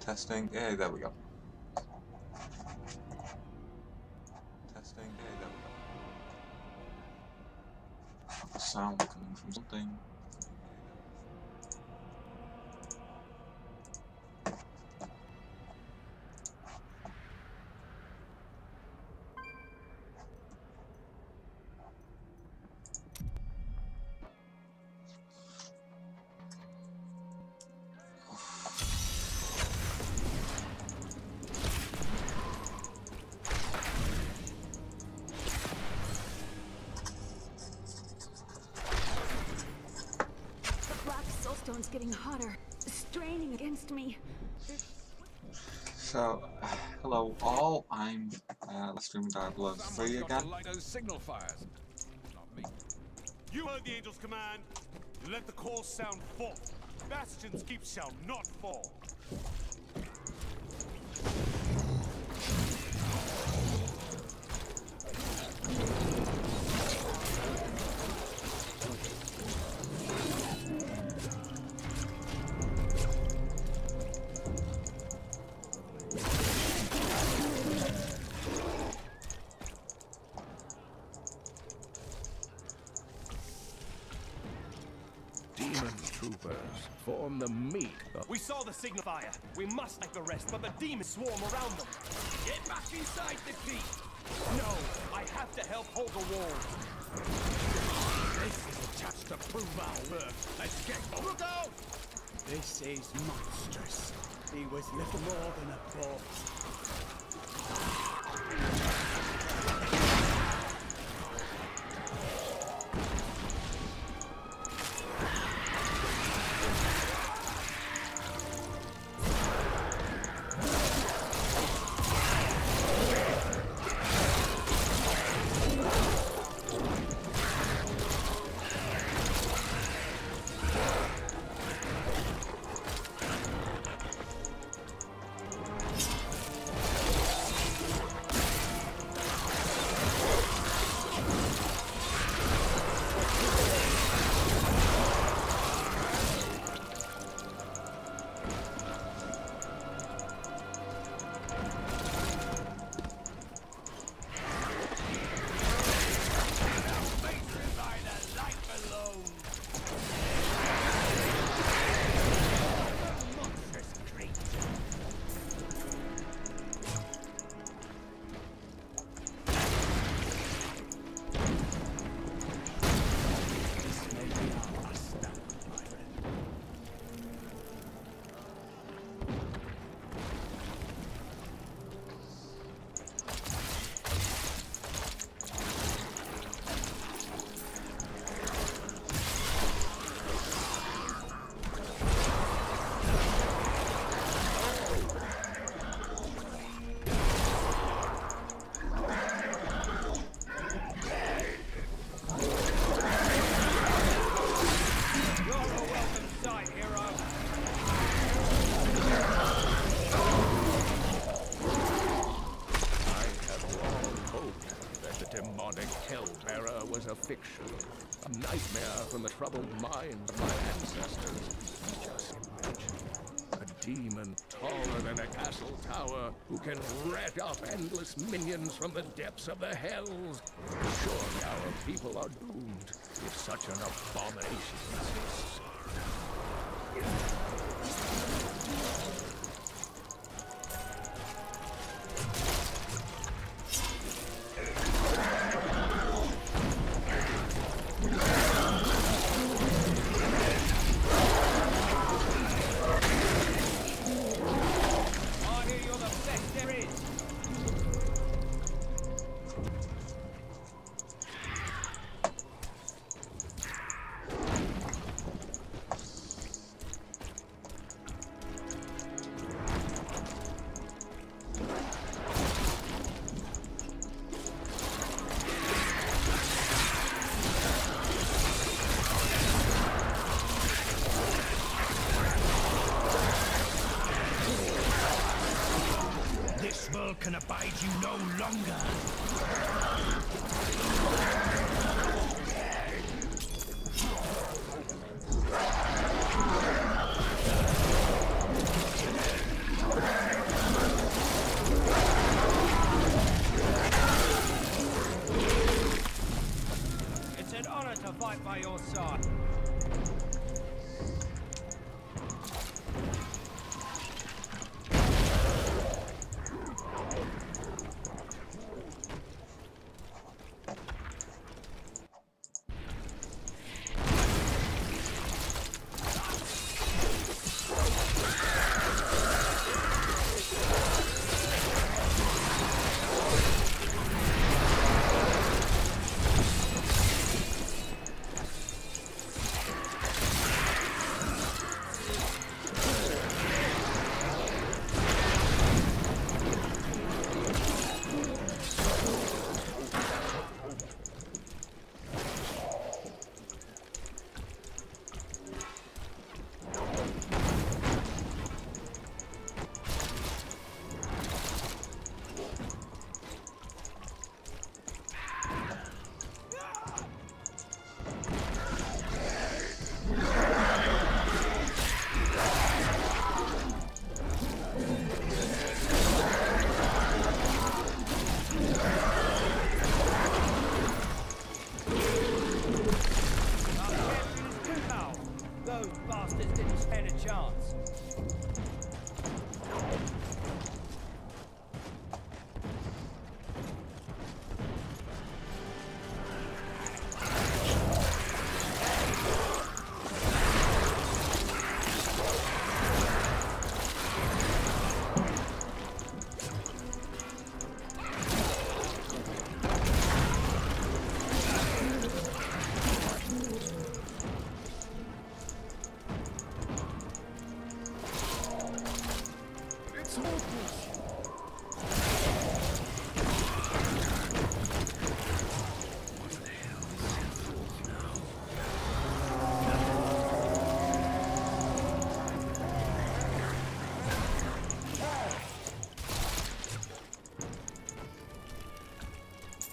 Testing. Hey, there we go. Testing. Hey, there we go. Sound coming from something. Stone's getting hotter, straining against me. So, hello all, I'm streaming Diablo 3 again. Light those signal fires. Not me. You heard the angel's command. Let the call sound forth. Bastions keep shall not fall. Troopers form the meat of... We saw the signal fire. We must like the rest, but the demons swarm around them. Get back inside the keep. No, I have to help hold the wall. This is a chance to prove our worth. Let's get... Look out! This is monstrous. He was little more than a corpse. Fiction, a nightmare from the troubled mind of my ancestors. Just imagine a demon taller than a castle tower who can rat up endless minions from the depths of the hells. Surely our people are doomed if such an abomination exists. Can abide you no longer.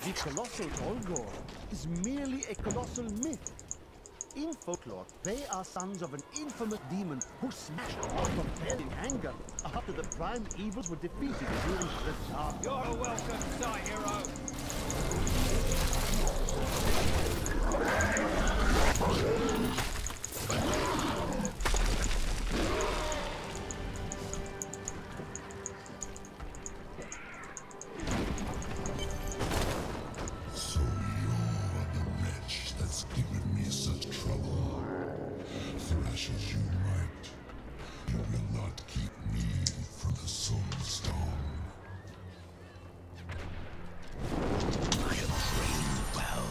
The colossal Olgor is merely a colossal myth. In folklore, they are sons of an infamous demon who smashed all of them in anger after the prime evils were defeated during the dark. You're welcome, Star Hero. So you're the wretch that's given me such trouble. Thresh as you might, you will not keep me from the Soul Stone. I'll train you well.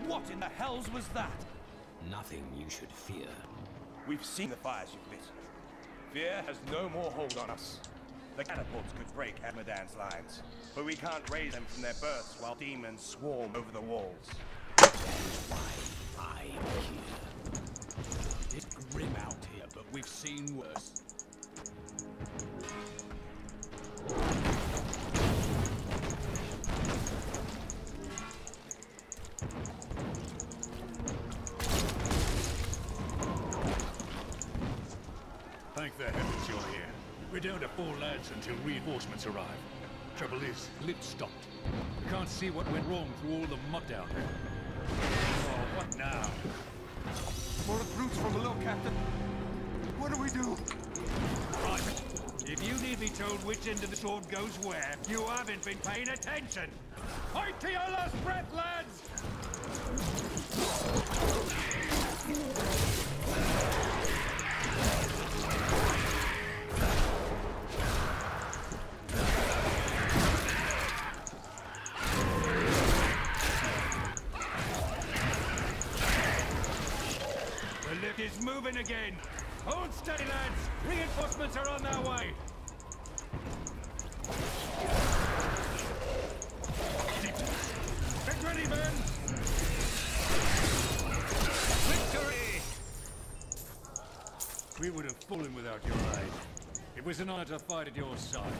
What in the hells was that? Nothing you should fear. We've seen the fires you've lit. Fear has no more hold on us. The catapults could break Hamadan's lines, but we can't raise them from their berths while demons swarm over the walls. That's why I'm here. It's grim out here, but we've seen worse. Thank the heavens you're here. We're down to 4 lads until reinforcements arrive. Trouble is, lift stopped. We can't see what went wrong through all the mud down there. Oh, what now? More recruits from below, Captain. What do we do? Private, if you need me told which end of the sword goes where, you haven't been paying attention. Fight to your last breath, lads! The lift is moving again. Hold steady, lads. Reinforcements are on their way. Get ready, men. Victory! We would have fallen without your aid. It was an honor to fight at your side.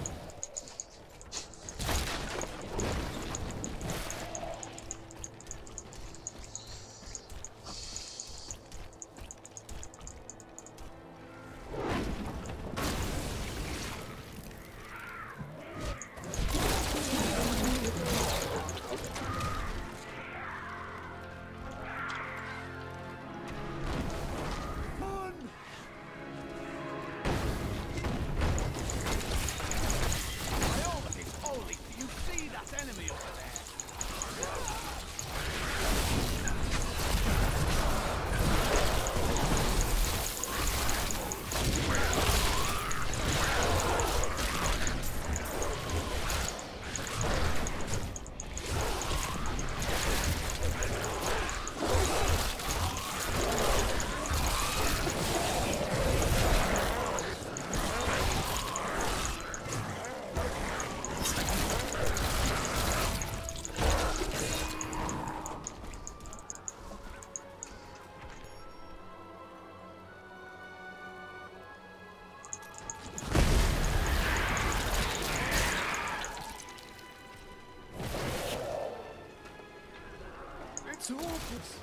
It's hopeless.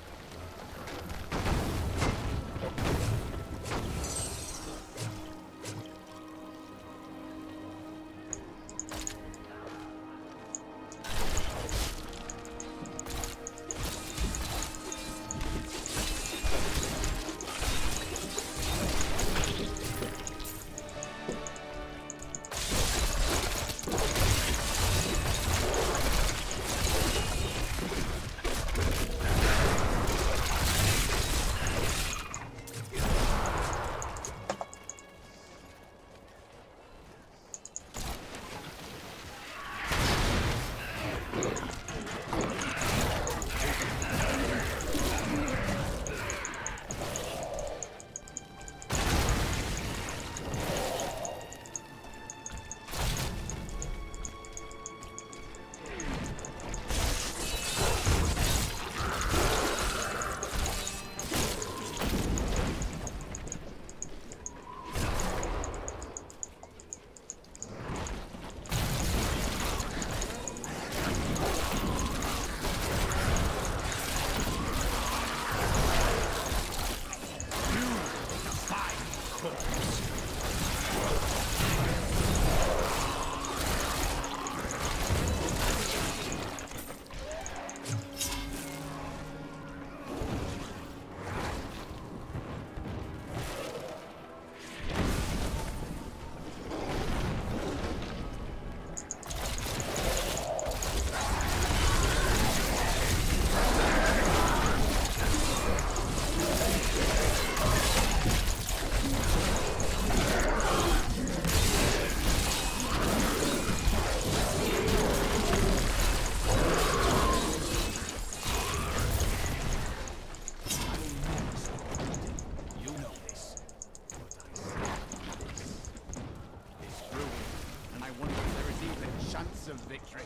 chance of victory.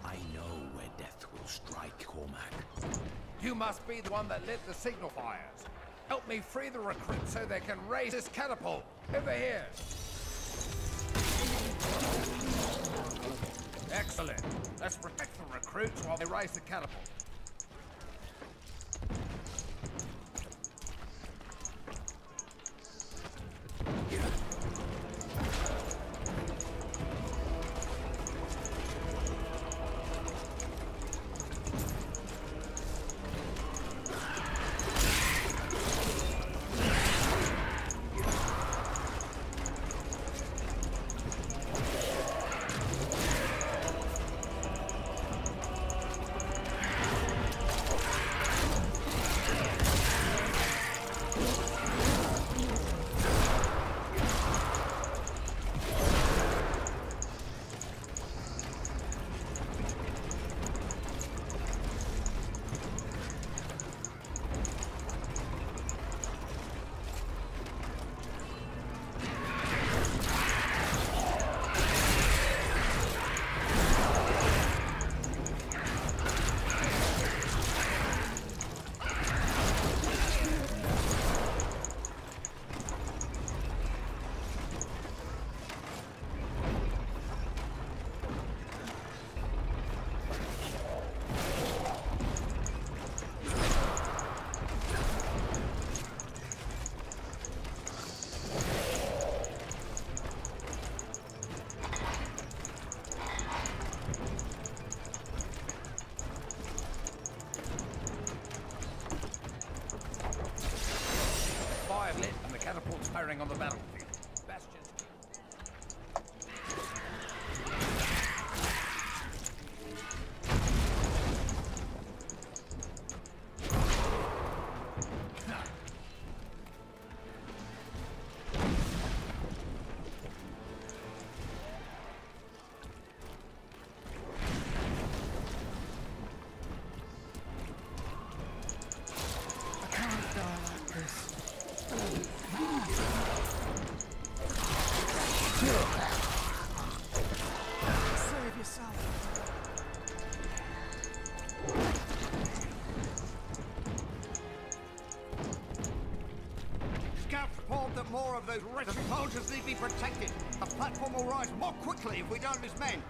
I know where death will strike, Cormac. You must be the one that lit the signal fires. Help me free the recruits so they can raise this catapult. Over here. Excellent. Let's protect the recruits while they raise the catapult. Lit and the catapult's firing on the battlefield. Bastions. I can't die like this. Save yourself. Scouts report that more of those red soldiers need to be protected. The platform will rise more quickly if we don't lose men.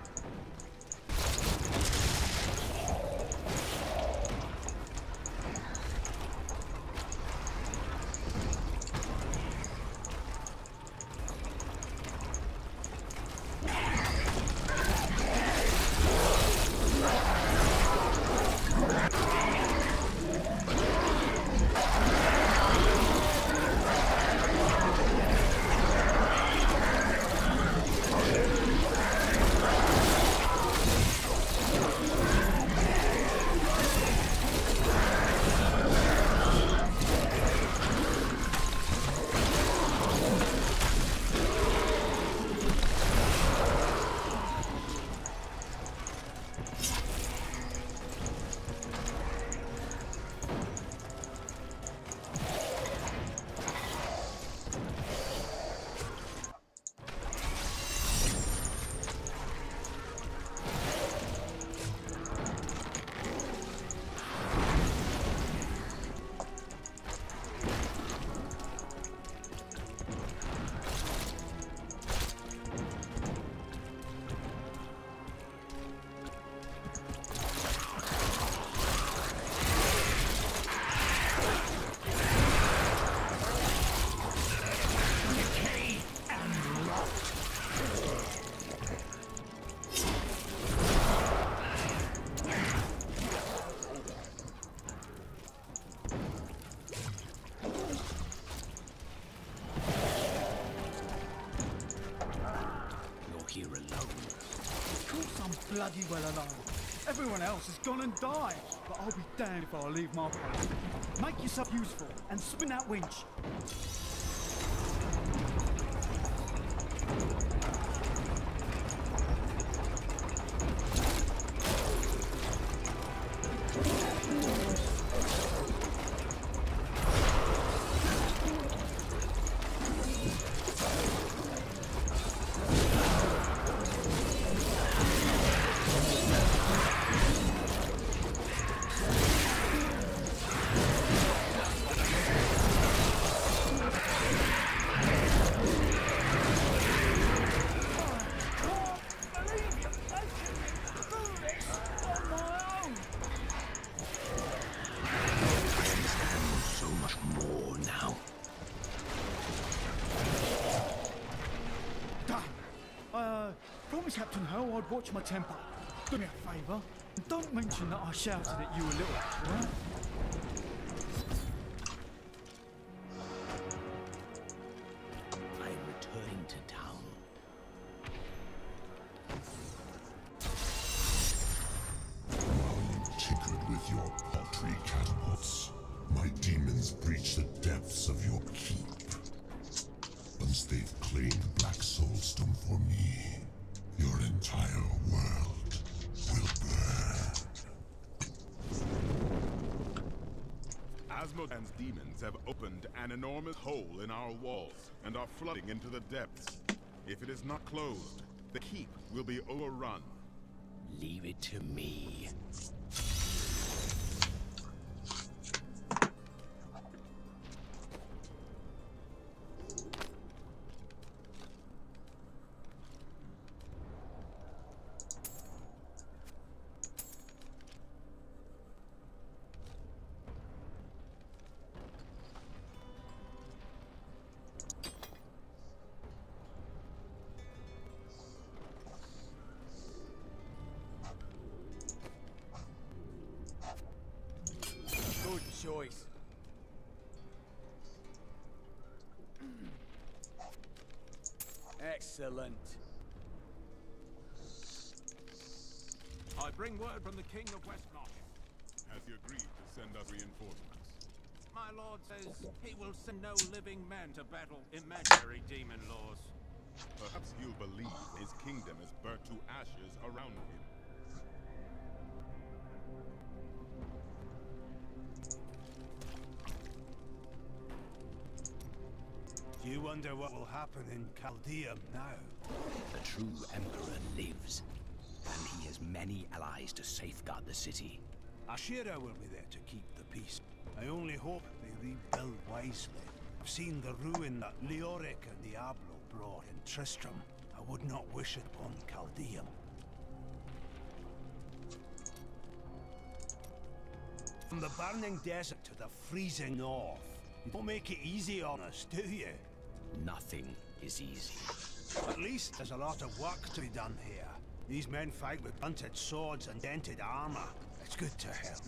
Bloody well alone. Everyone else has gone and died, but I'll be damned if I leave my post. Make yourself useful and spin that winch. promised Captain Ho I'd watch my temper. Do me a favour, and don't mention that I shouted at you a little, alright? I'm returning to town. While you tinkered with your paltry catapults, my demons breach the depths of your keep. Once they've claimed Black Soulstone for me, your entire world will burn. Asmodan's demons have opened an enormous hole in our walls and are flooding into the depths. If it is not closed, the keep will be overrun. Leave it to me. Good choice. Excellent. I bring word from the King of Westmarch. Has he agreed to send us reinforcements? My lord says he will send no living man to battle imaginary demon lords. Perhaps he'll believe his kingdom is burnt to ashes around him. Do you wonder what will happen in Chaldeum now? The true Emperor lives, and he has many allies to safeguard the city. Ashira will be there to keep the peace. I only hope they rebuild wisely. I've seen the ruin that Leoric and Diablo brought in Tristram. I would not wish it upon Chaldeum. From the burning desert to the freezing north, you don't make it easy on us, do you? Nothing is easy. At least there's a lot of work to be done here. These men fight with blunted swords and dented armor. It's good to help.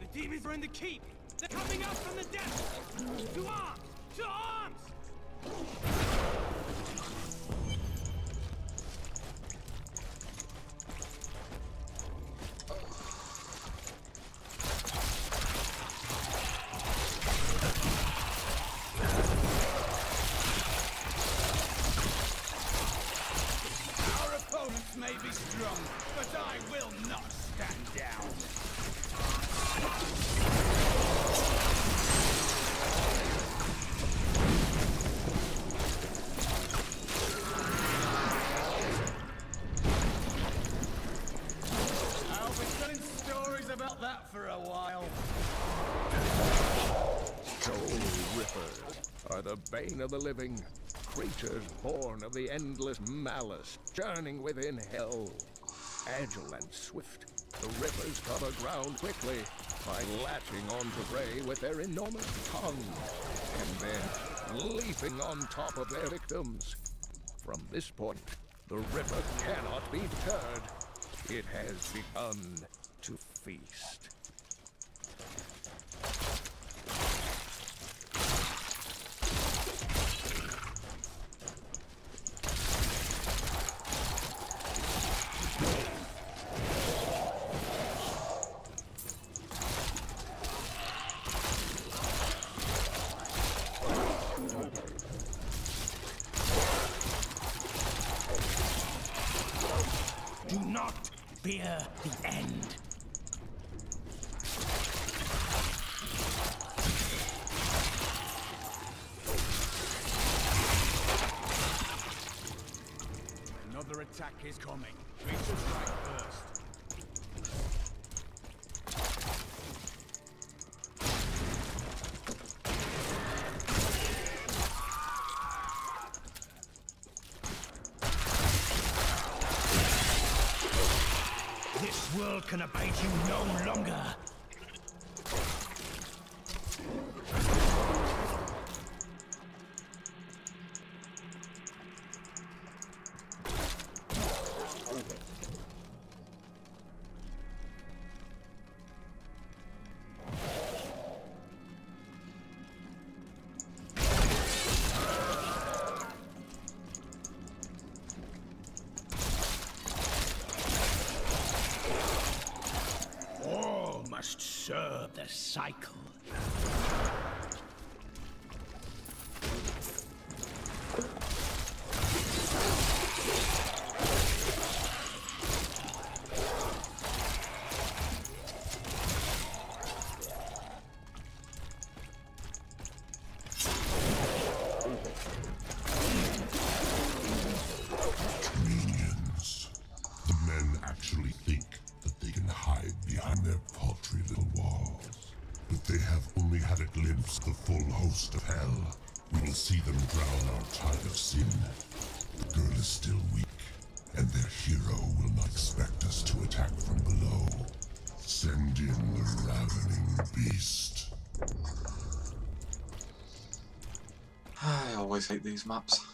The demons are in the keep! They're coming out from the depths! To arms! To arms! Our opponents may be strong, but I will not stand down. I'll be telling stories about that for a while. Soul Rippers are the bane of the living, creatures born of the endless malice, churning within hell. Agile and swift, the Rippers cover ground quickly by latching onto prey with their enormous tongues, and then leaping on top of their victims. From this point, the Ripper cannot be deterred. It has begun to feast. Do not fear the end. Another attack is coming. We should strike first. can abide you no longer. All must serve the cycle. Minions. The men actually think that they can hide behind their paltry little walls. But they have only had a glimpse of the full host of hell. We will see them drown our tide of sin. The girl is still weak, and their hero will not expect us to attack from below. Send in the ravening beast. I always hate these maps.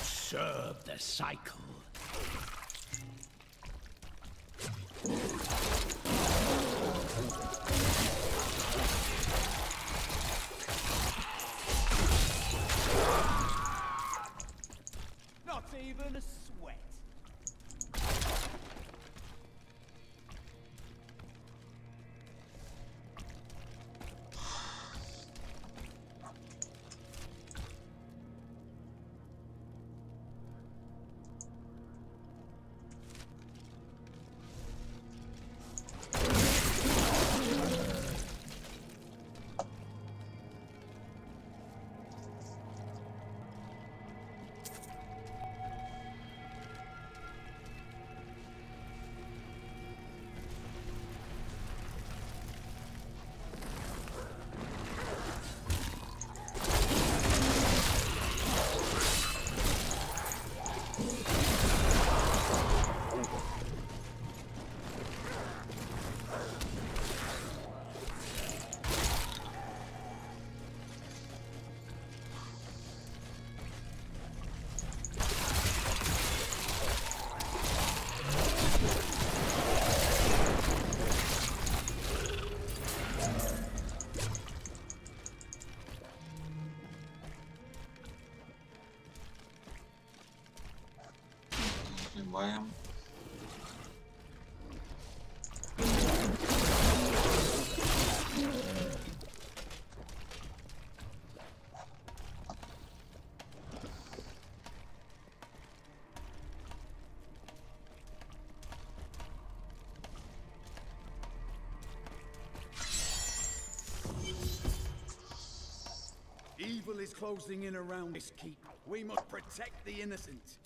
Serve the cycle. Not even a sweat. Wham. Evil is closing in around this keep. We must protect the innocent.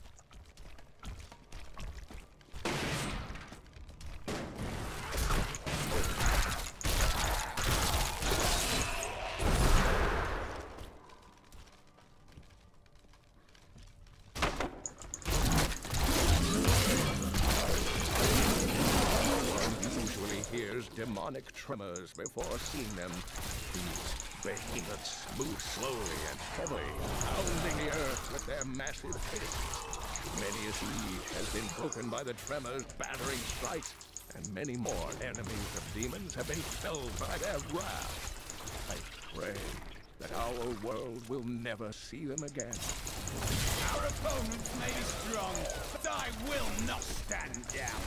hears demonic tremors before seeing them. These behemoths move slowly and heavily, pounding the earth with their massive fists. Many a siege has been broken by the tremors' battering strikes, and many more enemies of demons have been felled by their wrath. I pray that our world will never see them again. Our opponents may be strong, but I will not stand down.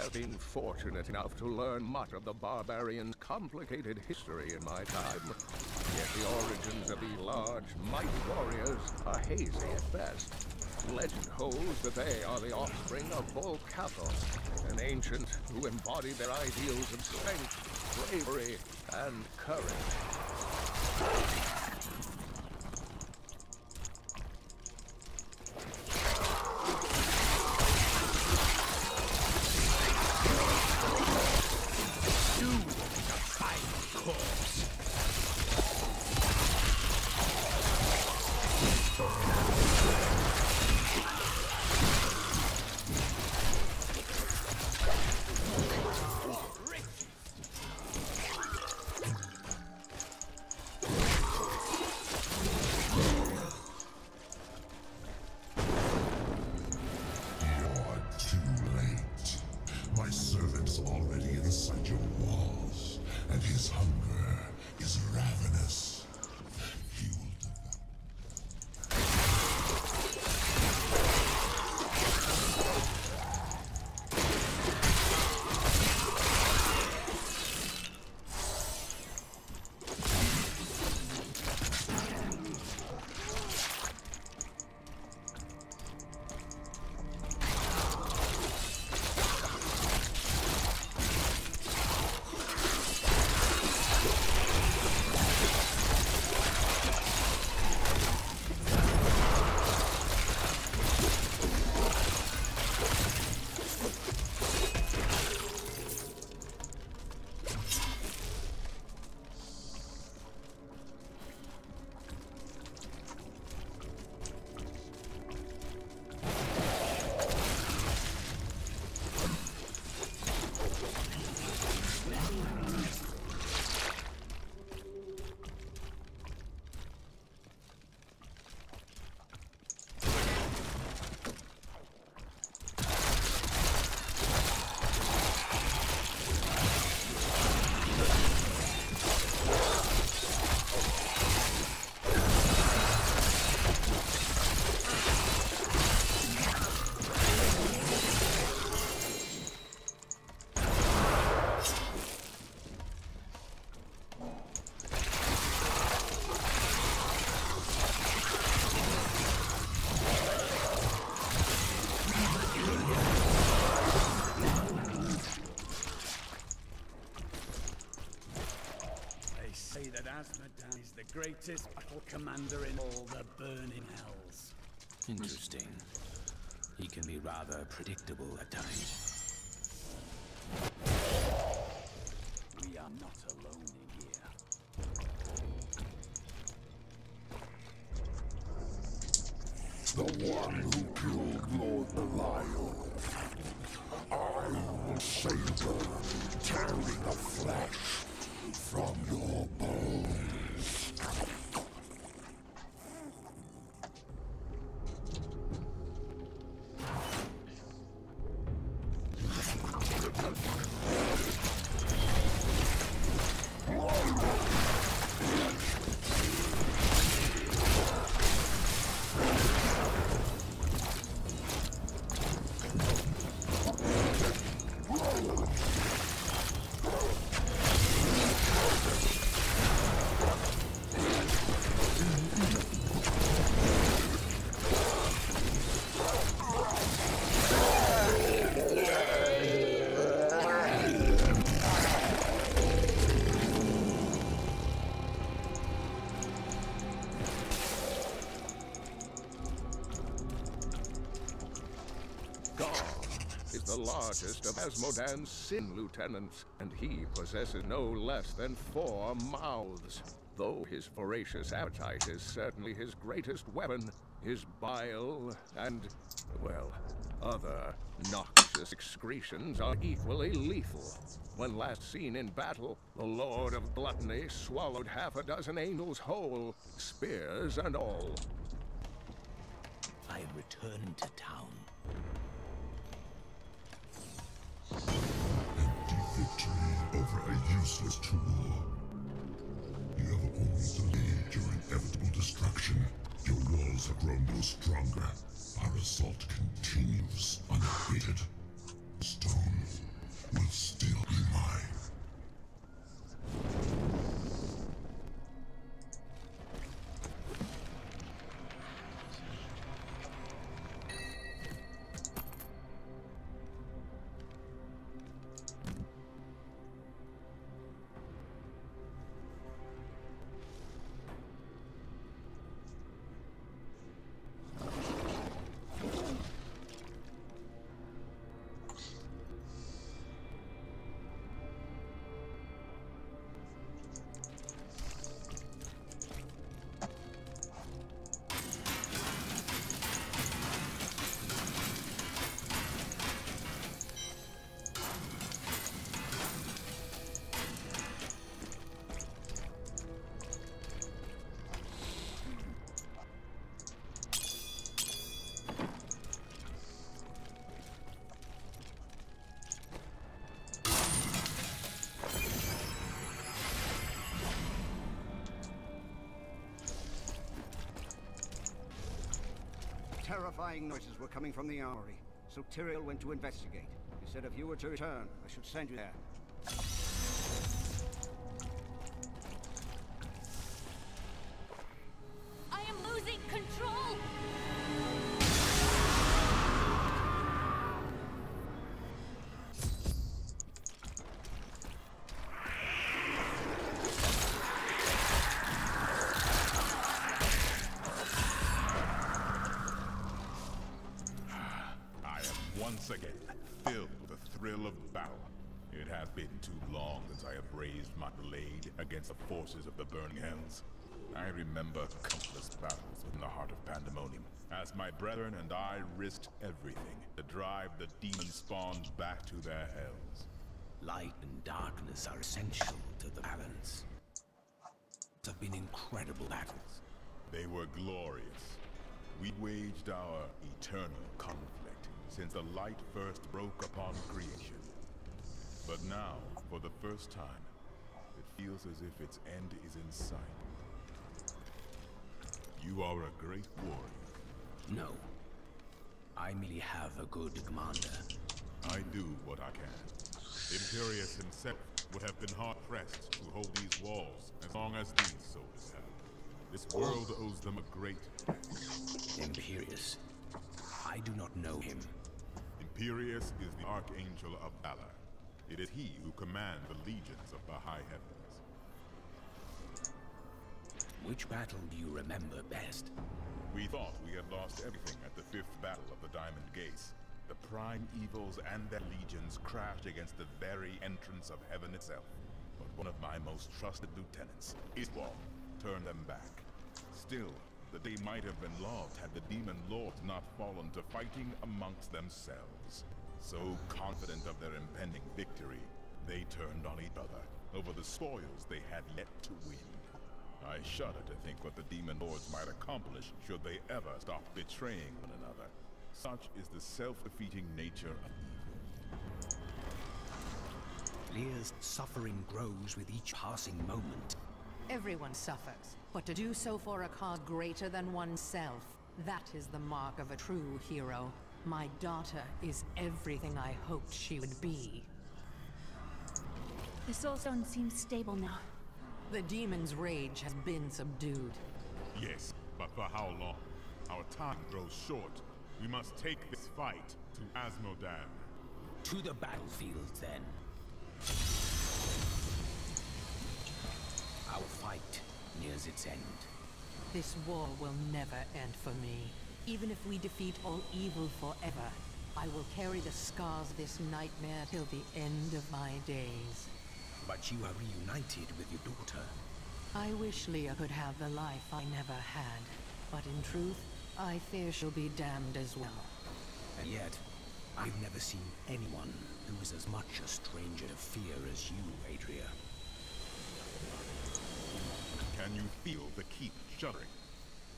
have been fortunate enough to learn much of the barbarians' complicated history in my time. Yet the origins of these large, mighty warriors are hazy at best. Legend holds that they are the offspring of Volcathos, an ancient who embodied their ideals of strength, bravery, and courage. the greatest battle commander in all the burning hells. Interesting. He can be rather predictable at times. We are not alone in here. The one who killed Lord Belial. I will save her, tearing the flesh from your bones. The largest of Asmodan's sin lieutenants, and he possesses no less than 4 mouths. Though his voracious appetite is certainly his greatest weapon, his bile and, well, other noxious excretions are equally lethal. When last seen in battle, the Lord of Gluttony swallowed half a dozen angels whole, spears and all. I return to town. Empty victory over a useless tool. You have only delayed your inevitable destruction. Your walls have grown no stronger. Our assault continues unabated. Stone will still be mine. Terrifying noises were coming from the armory, so Tyrael went to investigate. He said if you were to return, I should send you there. I am losing control! Once again, filled with the thrill of battle. It has been too long since I have raised my blade against the forces of the Burning Hells. I remember countless battles within the heart of Pandemonium, as my brethren and I risked everything to drive the demon spawn back to their hells. Light and darkness are essential to the balance. There have been incredible battles. They were glorious. We waged our eternal conflict since the light first broke upon creation. But now, for the first time, it feels as if its end is in sight. You are a great warrior. No. I merely have a good commander. I do what I can. Imperius himself would have been hard-pressed to hold these walls as long as these soldiers have. This world owes them a great debt. Imperius. I do not know him. Imperius is the Archangel of Valor. It is he who commands the legions of the High Heavens. Which battle do you remember best? We thought we had lost everything at the 5th Battle of the Diamond Gates. The prime evils and their legions crashed against the very entrance of heaven itself. But one of my most trusted lieutenants, Iswal, turned them back. Still, the day might have been lost had the demon lords not fallen to fighting amongst themselves. So confident of their impending victory, they turned on each other over the spoils they had yet to win. I shudder to think what the demon lords might accomplish should they ever stop betraying one another. Such is the self-defeating nature of evil. Lear's suffering grows with each passing moment. Everyone suffers, but to do so for a cause greater than oneself, that is the mark of a true hero. My daughter is everything I hoped she would be. The Soulstone seems stable now. The demon's rage has been subdued. Yes, but for how long? Our time grows short. We must take this fight to Asmodan. To the battlefield, then. Our fight nears its end. This war will never end for me. Even if we defeat all evil forever, I will carry the scars of this nightmare till the end of my days. But you are reunited with your daughter. I wish Leah could have the life I never had. But in truth, I fear she'll be damned as well. And yet, I've never seen anyone who is as much a stranger to fear as you, Adria. Can you feel the keep shuddering?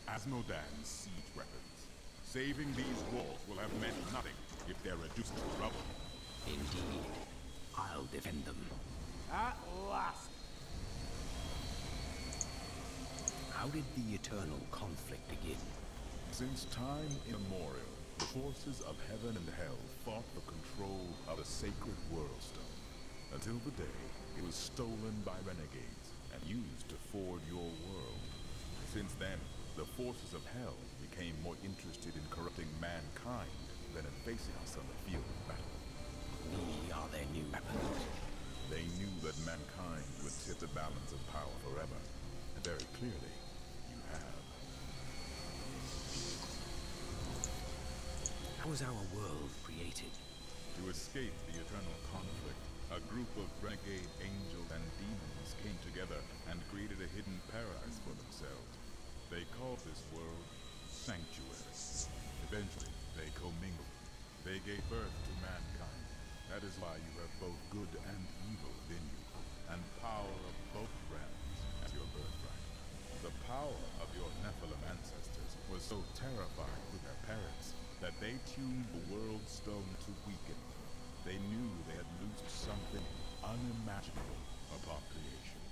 Asmodan's siege weapons. Saving these walls will have meant nothing if they're reduced to rubble. Indeed. I'll defend them. At last! How did the eternal conflict begin? Since time immemorial, the forces of heaven and hell fought for control of the sacred world stone, until the day it was stolen by renegades and used to forge your world. Since then, the forces of hell became more interested in corrupting mankind than in facing us on the field of battle. We are their new weapons. They knew that mankind would tip the balance of power forever, and very clearly, you have. How was our world created? To escape the eternal conflict, a group of renegade angels and demons came together and created a hidden paradise for themselves. They called this world Sanctuary. Eventually, they commingled. They gave birth to mankind. That is why you have both good and evil within you, and power of both realms as your birthright. The power of your Nephilim ancestors was so terrifying to their parents that they tuned the world stone to weaken. They knew they had loosed something unimaginable upon creation.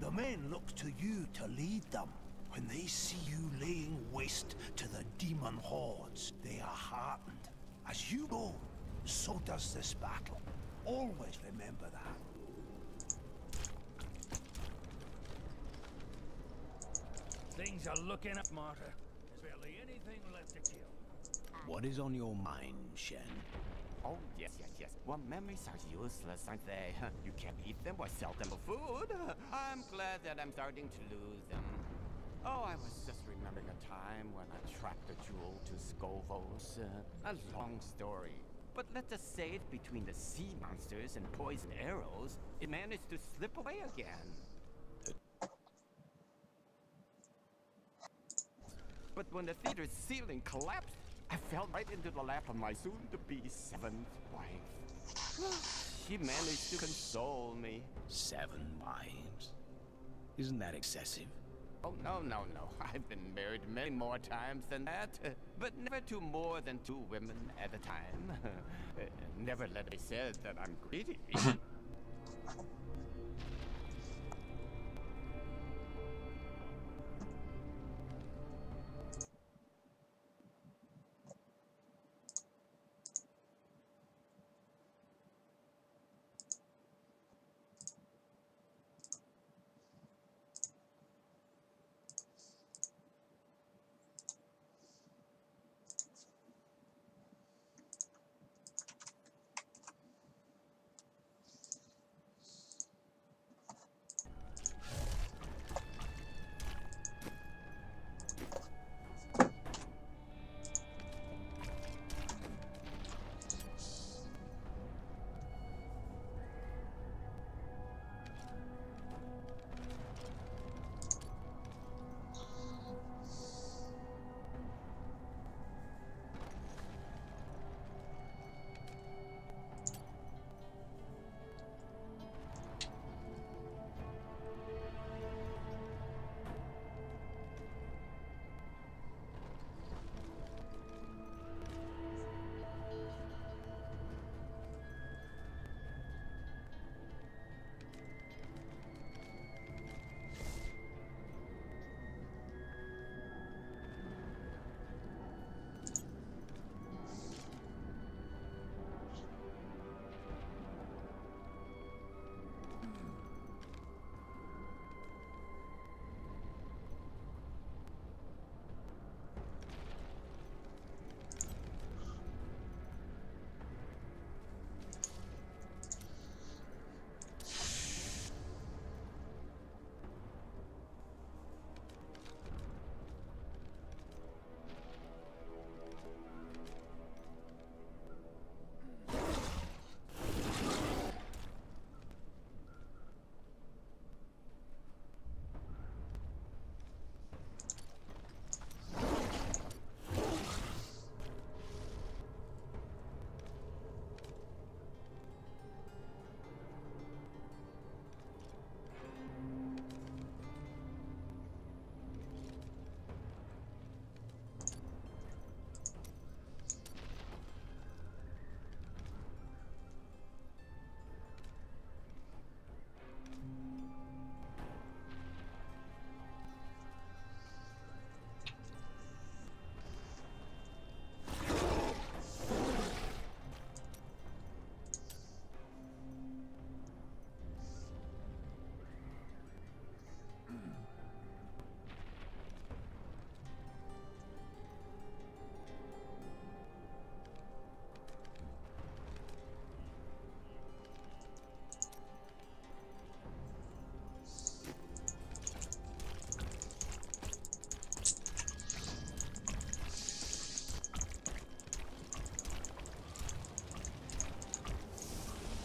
The men look to you to lead them. When they see you laying waste to the demon hordes, they are heartened. As you go, so does this battle. Always remember that. Things are looking up, Martyr. There's barely anything left to kill. What is on your mind, Shen? Oh, yes. Well, memories are useless, aren't they? You can't eat them or sell them for food. I'm glad that I'm starting to lose them. Oh, I was just remembering a time when I tracked a jewel to Scovos. A long story. But let's just say it, between the sea monsters and poison arrows, it managed to slip away again. But when the theater's ceiling collapsed, I fell right into the lap of my soon-to-be 7th wife. She managed to console me. 7 wives? Isn't that excessive? Oh, no. I've been married many more times than that. But never to more than 2 women at a time. Never let it be said that I'm greedy.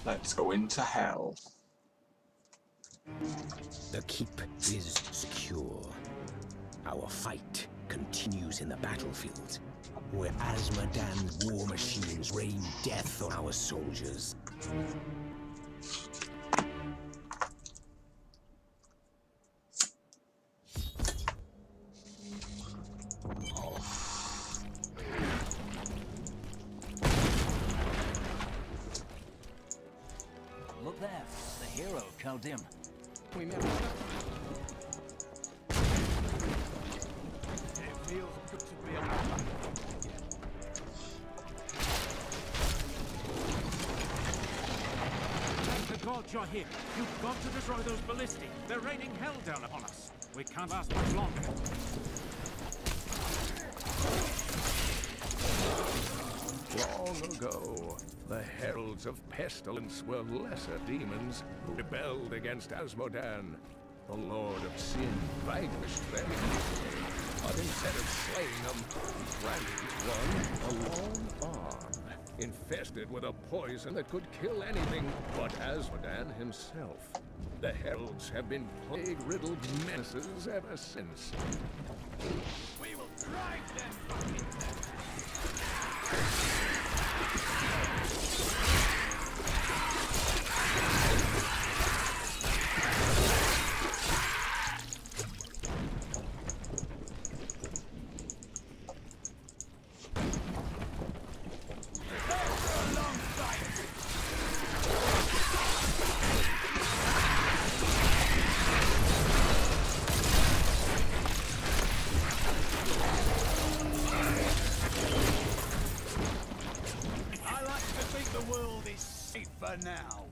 Let's go into hell. The keep is secure. Our fight continues in the battlefield, where Azmodan's war machines rain death on our soldiers. Look there, the hero, Kaldim. We met. It feels good to be on the back. Thank the gods you're here. You've got to destroy those ballistae. They're raining hell down upon us. We can't last much longer. Long ago, the heralds of pestilence were lesser demons who rebelled against Azmodan. The Lord of Sin vanquished them easily, but instead of slaying them, he granted one a long arm, infested with a poison that could kill anything but Azmodan himself. The heralds have been plague-riddled menaces ever since. We will drive them from it. Now.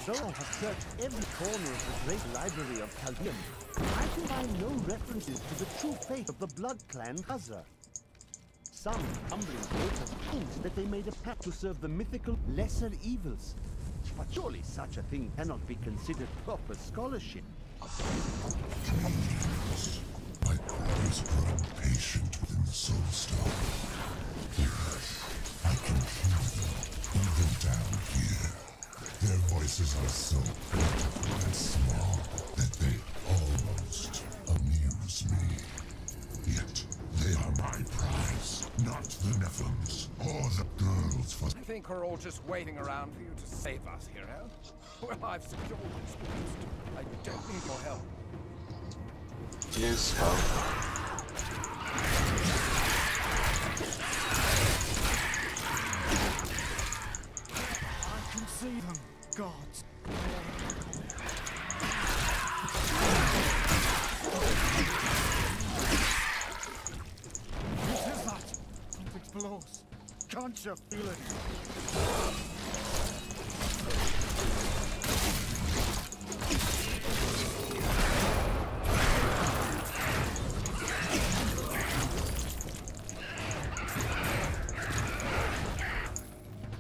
Though I have searched every corner of the great library of Kaldim, I can find no references to the true fate of the Blood Clan Khazra. Some humbling papers hint that they made a pact to serve the mythical lesser evils. But surely such a thing cannot be considered proper scholarship. My quarters grow impatient within the Soul Stone. I can hear them, even down here. Their voices are so beautiful and small that they almost amuse me. Yet, they are my prize, not the Nephilims or the girls for... I think we're all just waiting around for you to save us, hero. Well, I've secured this beast. I don't need your help. Use help. I can see them, gods. What is that? Something's below us. Can't you feel it?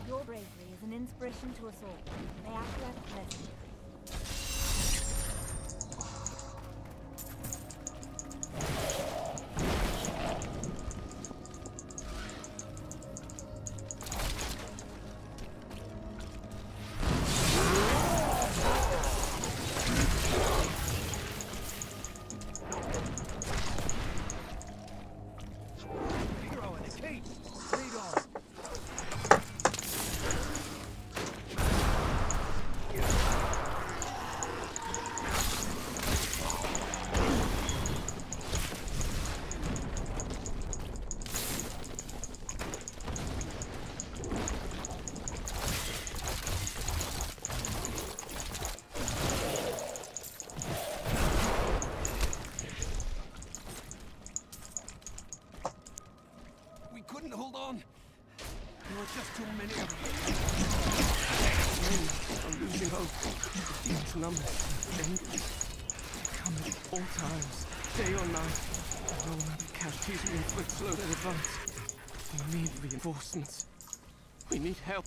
Your bravery is an inspiration to us all. May Aflac bless you. Hero and the king! Lead on! We couldn't hold on. There were just too many of them. I'm losing hope. Each number dangerous. Come at all times, day or night. No matter casualties we inflict, slow their advance. We need reinforcements. We need help.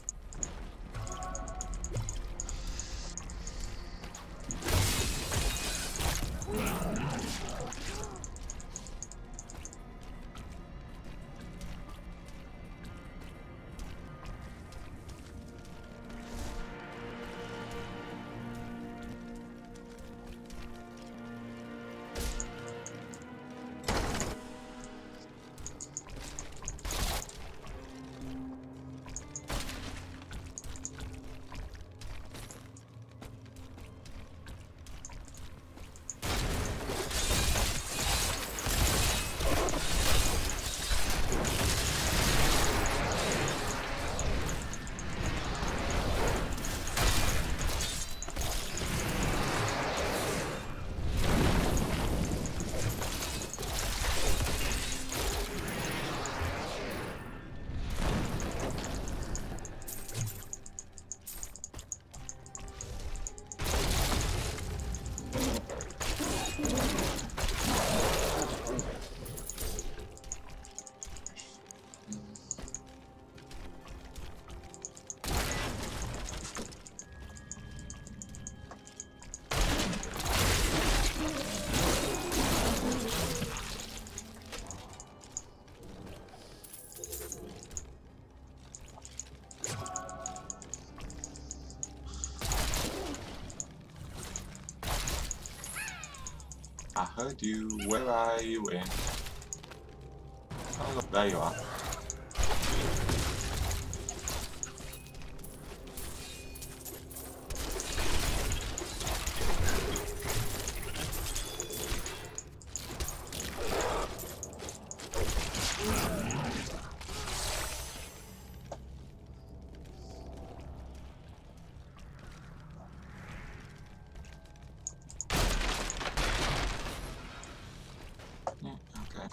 I heard you. Where are you in? Oh look, there you are. Okay.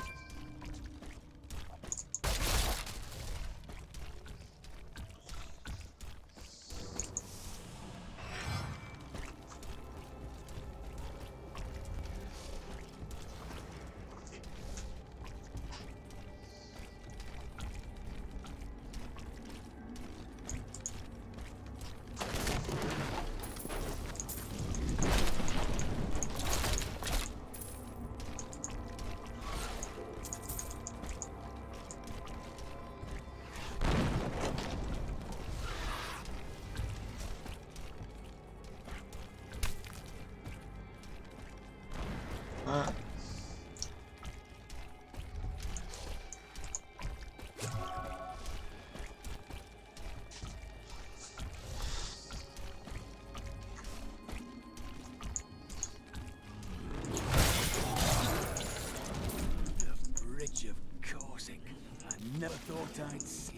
The Bridge of Corsic. I never thought I'd see it.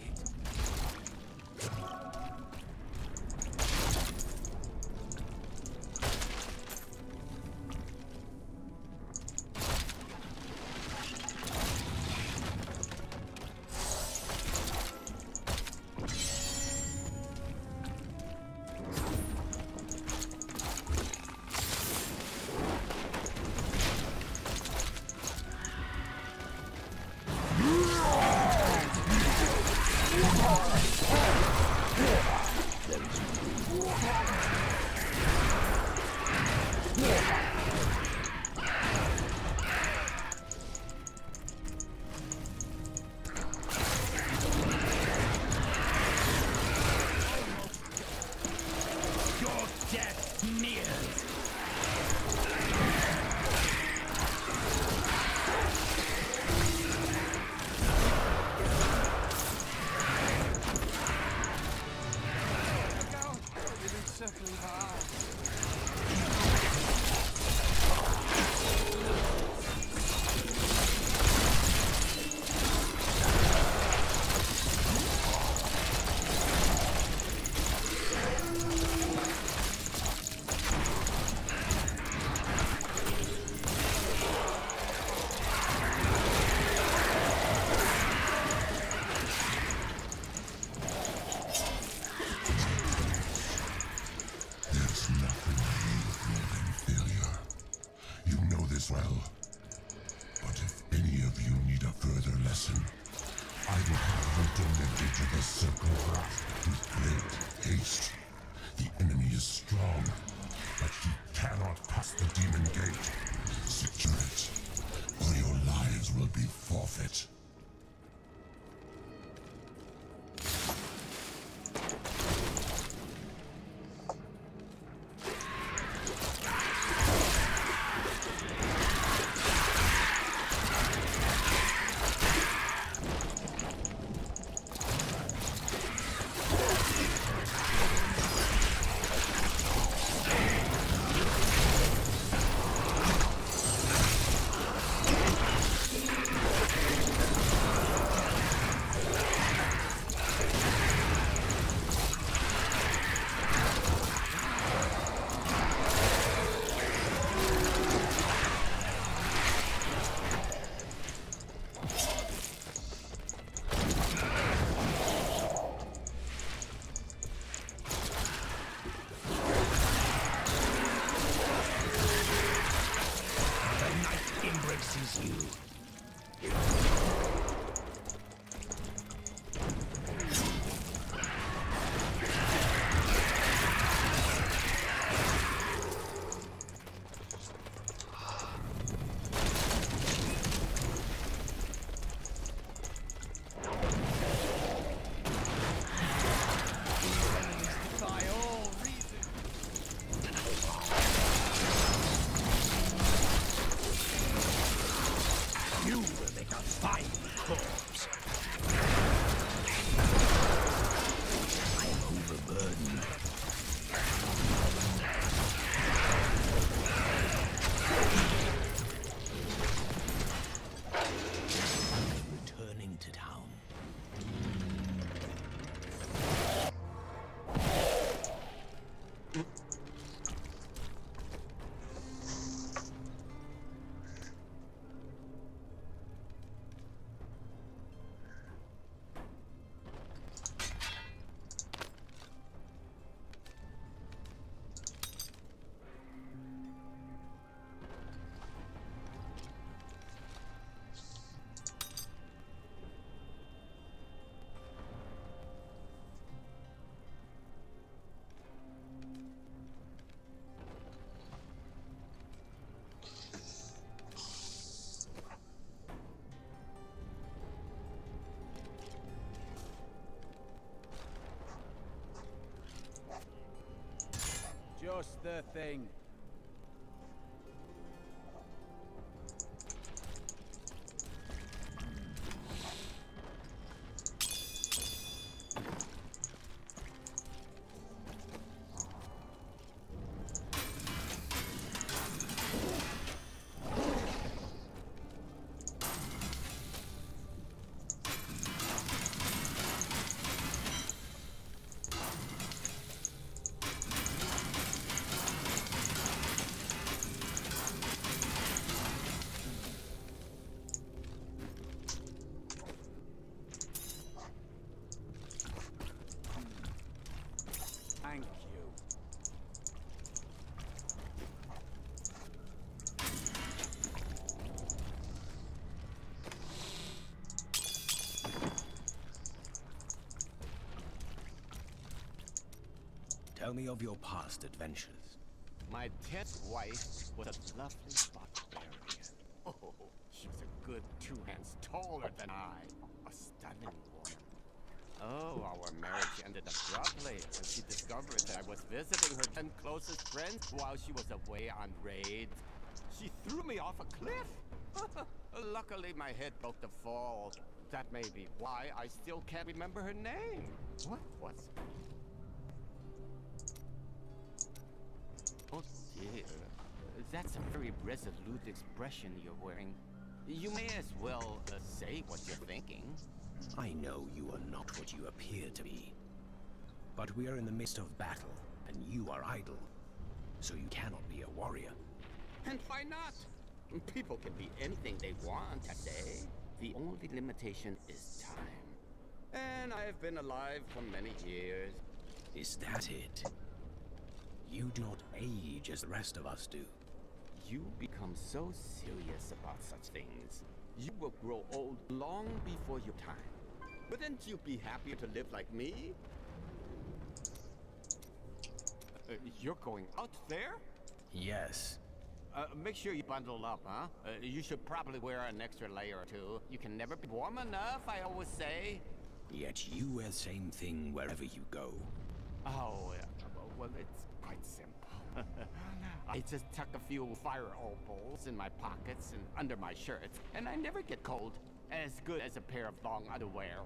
Well, but if any of you need a further lesson, I will have you delivered to the Circle of Wrath with great haste. The enemy is strong, but he cannot pass the demon gate. Secure it, or your lives will be forfeit. Just the thing. Thank you. Tell me of your past adventures. My 10th wife was a lovely barbarian. Oh, she was a good 2 hands taller than I. A stunning woman. Oh, our marriage ended abruptly when she discovered that I was visiting her 10 closest friends while she was away on raids. She threw me off a cliff. Luckily, my head broke the fall. That may be why I still can't remember her name. What was it? Oh dear, that's a very resolute expression you're wearing. You may as well say what you're thinking. I know you are not what you appear to be. But we are in the midst of battle, and you are idle. So you cannot be a warrior. And why not? People can be anything they want, I say. The only limitation is time. And I've been alive for many years. Is that it? You do not age as the rest of us do. You become so serious about such things. You will grow old long before your time. Wouldn't you be happier to live like me? You're going out there? Yes. Make sure you bundle up, huh? You should probably wear an extra layer or two. You can never be warm enough, I always say. Yet you wear the same thing wherever you go. Oh, well, it's quite simple. I just tuck a few fire opals in my pockets and under my shirts, and I never get cold. As good as a pair of long underwear.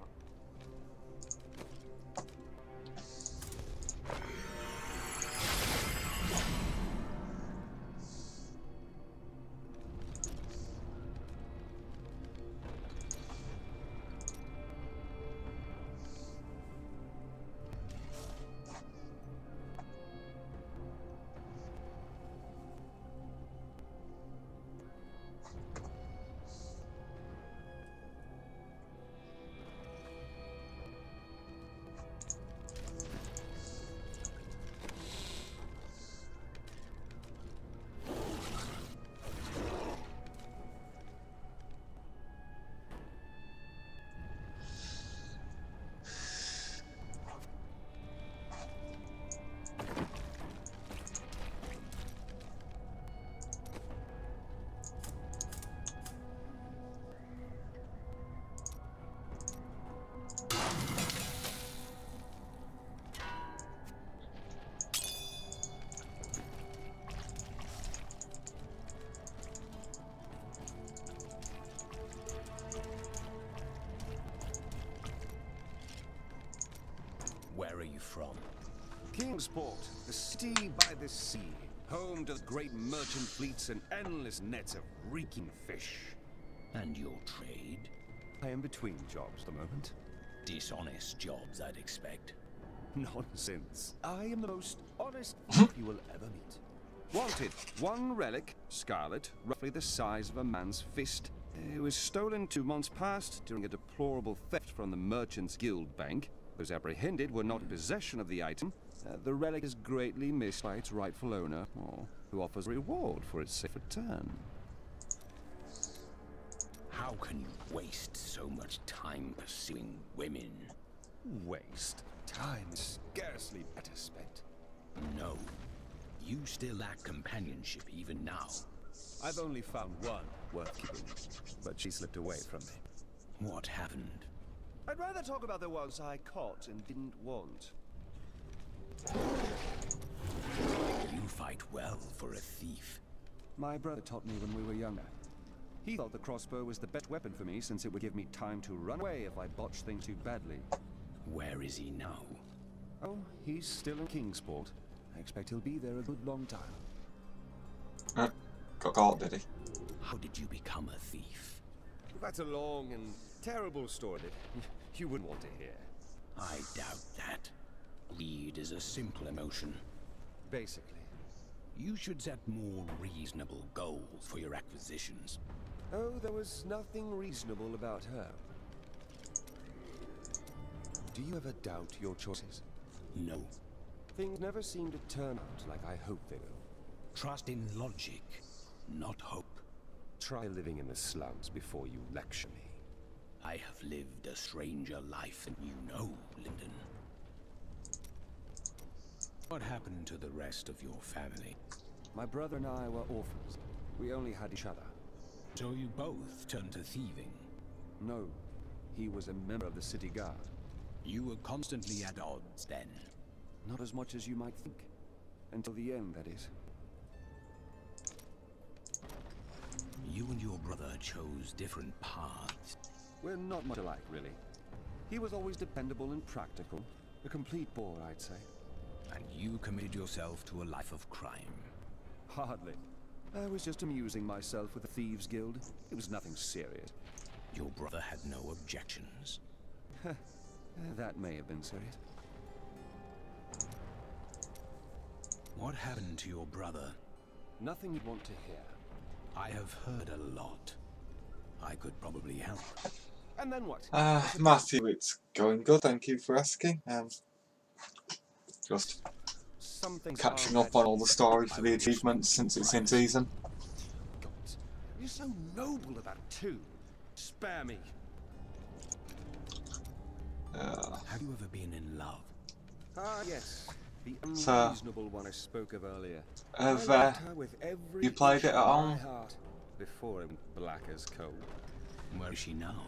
Where are you from? Kingsport, the city by the sea, home to the great merchant fleets and endless nets of reeking fish. And your trade? I am between jobs at the moment. Dishonest jobs, I'd expect. Nonsense. I am the most honest thief you will ever meet. Wanted, one relic, scarlet, roughly the size of a man's fist. It was stolen 2 months past during a deplorable theft from the Merchants Guild Bank. Those apprehended were not in possession of the item. The relic is greatly missed by its rightful owner, who offers a reward for its safe return. How can you waste so much time pursuing women? Waste? Time is scarcely better spent. No. You still lack companionship even now. I've only found one worth keeping, but she slipped away from me. What happened? I'd rather talk about the ones I caught and didn't want. You fight well for a thief. My brother taught me when we were younger. He thought the crossbow was the best weapon for me since it would give me time to run away if I botched things too badly. Where is he now? Oh, he's still in Kingsport. I expect he'll be there a good long time. Got caught, did he? How did you become a thief? That's a long and terrible story that you wouldn't want to hear. I doubt that. Greed is a simple emotion. Basically. You should set more reasonable goals for your acquisitions. Oh, there was nothing reasonable about her. Do you ever doubt your choices? No. Things never seem to turn out like I hope they will. Trust in logic, not hope. Try living in the slums before you lecture me. I have lived a stranger life than you know, Lyndon. What happened to the rest of your family? My brother and I were orphans. We only had each other. So you both turned to thieving? No. He was a member of the city guard. You were constantly at odds then? Not as much as you might think. Until the end, that is. You and your brother chose different paths. We're not much alike, really. He was always dependable and practical. A complete bore, I'd say. And you committed yourself to a life of crime? Hardly. I was just amusing myself with the Thieves Guild. It was nothing serious. Your brother had no objections? That may have been serious. What happened to your brother? Nothing you'd want to hear. I have heard a lot. I could probably help. And then what? Matthew, it's going good, thank you for asking. Just catching up on all the story for the achievements since it's in season. God, you're so noble about it too. Spare me. Have you ever been in love? Ah, yes. The unreasonable one I spoke of earlier. Have with every you played it at all? Before it went black as coal. Where is she now?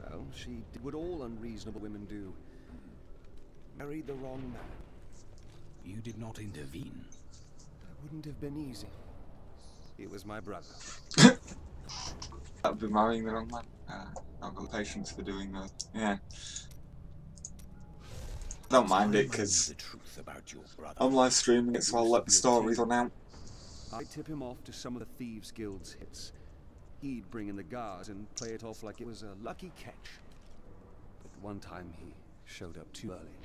Well, she did what all unreasonable women do. Married the wrong man. You did not intervene. That wouldn't have been easy. It was my brother. I've been marrying the wrong man. Not got the patience for doing that. Yeah. I don't mind it because I'm live streaming it, so I'll let the stories run out. I'd tip him off to some of the Thieves Guild's hits. He'd bring in the guards and play it off like it was a lucky catch. But one time he showed up too early.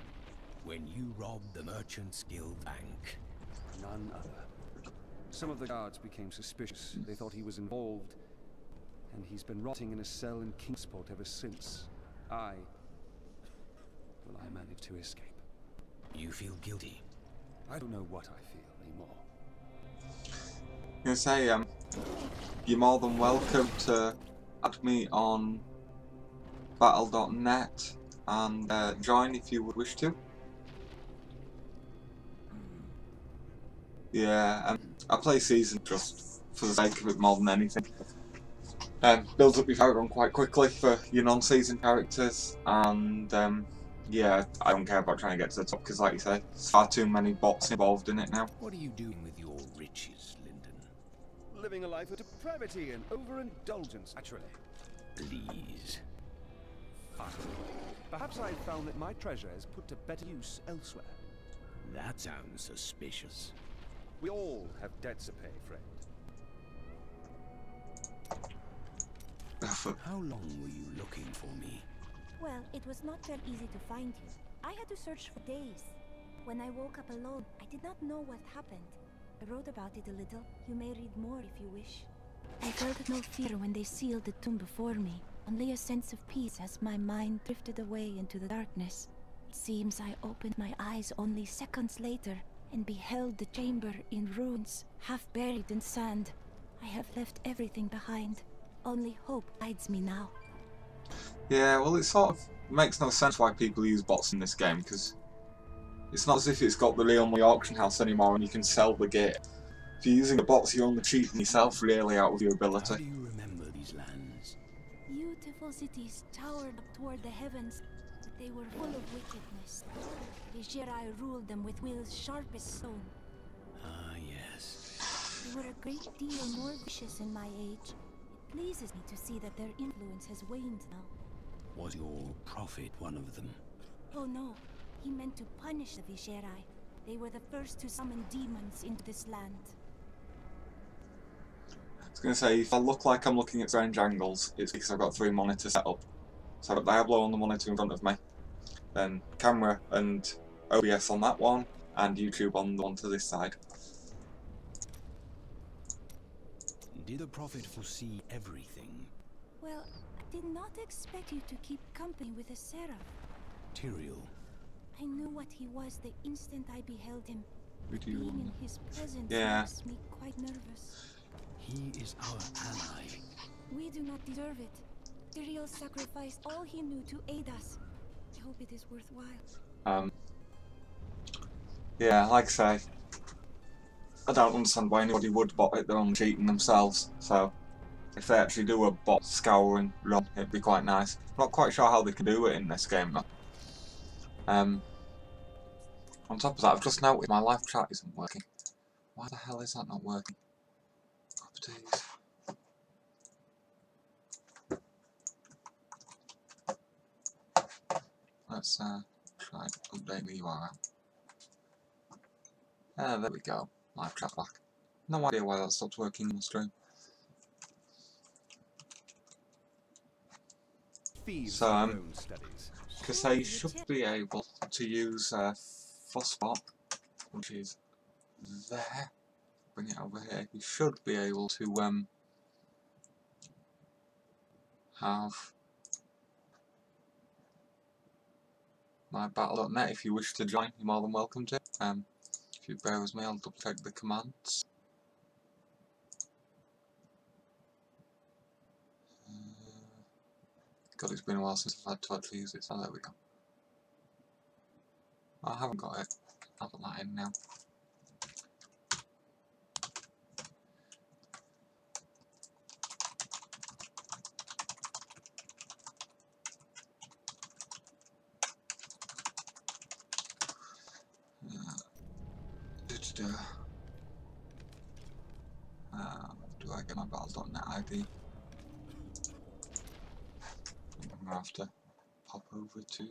When you robbed the Merchants Guild Bank? None other. Some of the guards became suspicious. They thought he was involved. And he's been rotting in a cell in Kingsport ever since. I managed to escape. You feel guilty? I don't know what I feel anymore. I'm gonna say, you're more than welcome to add me on battle.net and join if you would wish to. Yeah, I play season just for the sake of it more than anything. Builds up your character on quite quickly for your non-season characters, and yeah, I don't care about trying to get to the top because, like you said, there's far too many bots involved in it now. What are you doing with your riches, Lyndon? Living a life of depravity and overindulgence, naturally. Please. Perhaps I've found that my treasure is put to better use elsewhere. That sounds suspicious. We all have debts to pay, friend. How long were you looking for me? Well, it was not very easy to find you. I had to search for days. When I woke up alone, I did not know what happened. I wrote about it a little. You may read more if you wish. I felt no fear when they sealed the tomb before me, only a sense of peace as my mind drifted away into the darkness. It seems I opened my eyes only seconds later and beheld the chamber in ruins, half buried in sand. I have left everything behind. Only hope guides me now. Yeah, well, it sort of makes no sense why people use bots in this game, because it's not as if it's got the real money auction house anymore and you can sell the gate. If you're using the bots, you're only cheating yourself really out of your ability. How do you remember these lands? Beautiful cities towered up toward the heavens, but they were full of wickedness. Viserai ruled them with will's sharpest stone. Ah, yes. They were a great deal more vicious in my age. It pleases me to see that their influence has waned now. Was your prophet one of them? Oh no, he meant to punish the Viserai. They were the first to summon demons into this land. I was going to say, if I look like I'm looking at strange angles, it's because I've got 3 monitors set up. So I've got Diablo on the monitor in front of me, then camera and OBS on that one, and YouTube on the one to this side. Did the prophet foresee everything? Well, I did not expect you to keep company with a seraph. Tyrael. I knew what he was the instant I beheld him. Being in his presence makes me quite nervous. He is our ally. We do not deserve it. Tyrael sacrificed all he knew to aid us. I hope it is worthwhile. Yeah, like I say, I don't understand why anybody would bot it. They're only cheating themselves. So if they actually do a bot scouring run, it'd be quite nice. Not quite sure how they can do it in this game though. On top of that, I've just noticed my live chat isn't working. Why the hell is that not working? Properties. Let's try update the URL. There we go. Live chat back. No idea why that stopped working on the stream. So, because they should be able to use Phosphot, which is there. Bring it over here. You should be able to have my battle.net if you wish to join. You're more than welcome to. If you bear with me, I'll double check the commands. God, it's been a while since I've had to actually use it. Oh, there we go. I haven't got it. I'll put that in now. Do I get my battle.net ID? I'm going to have to pop over to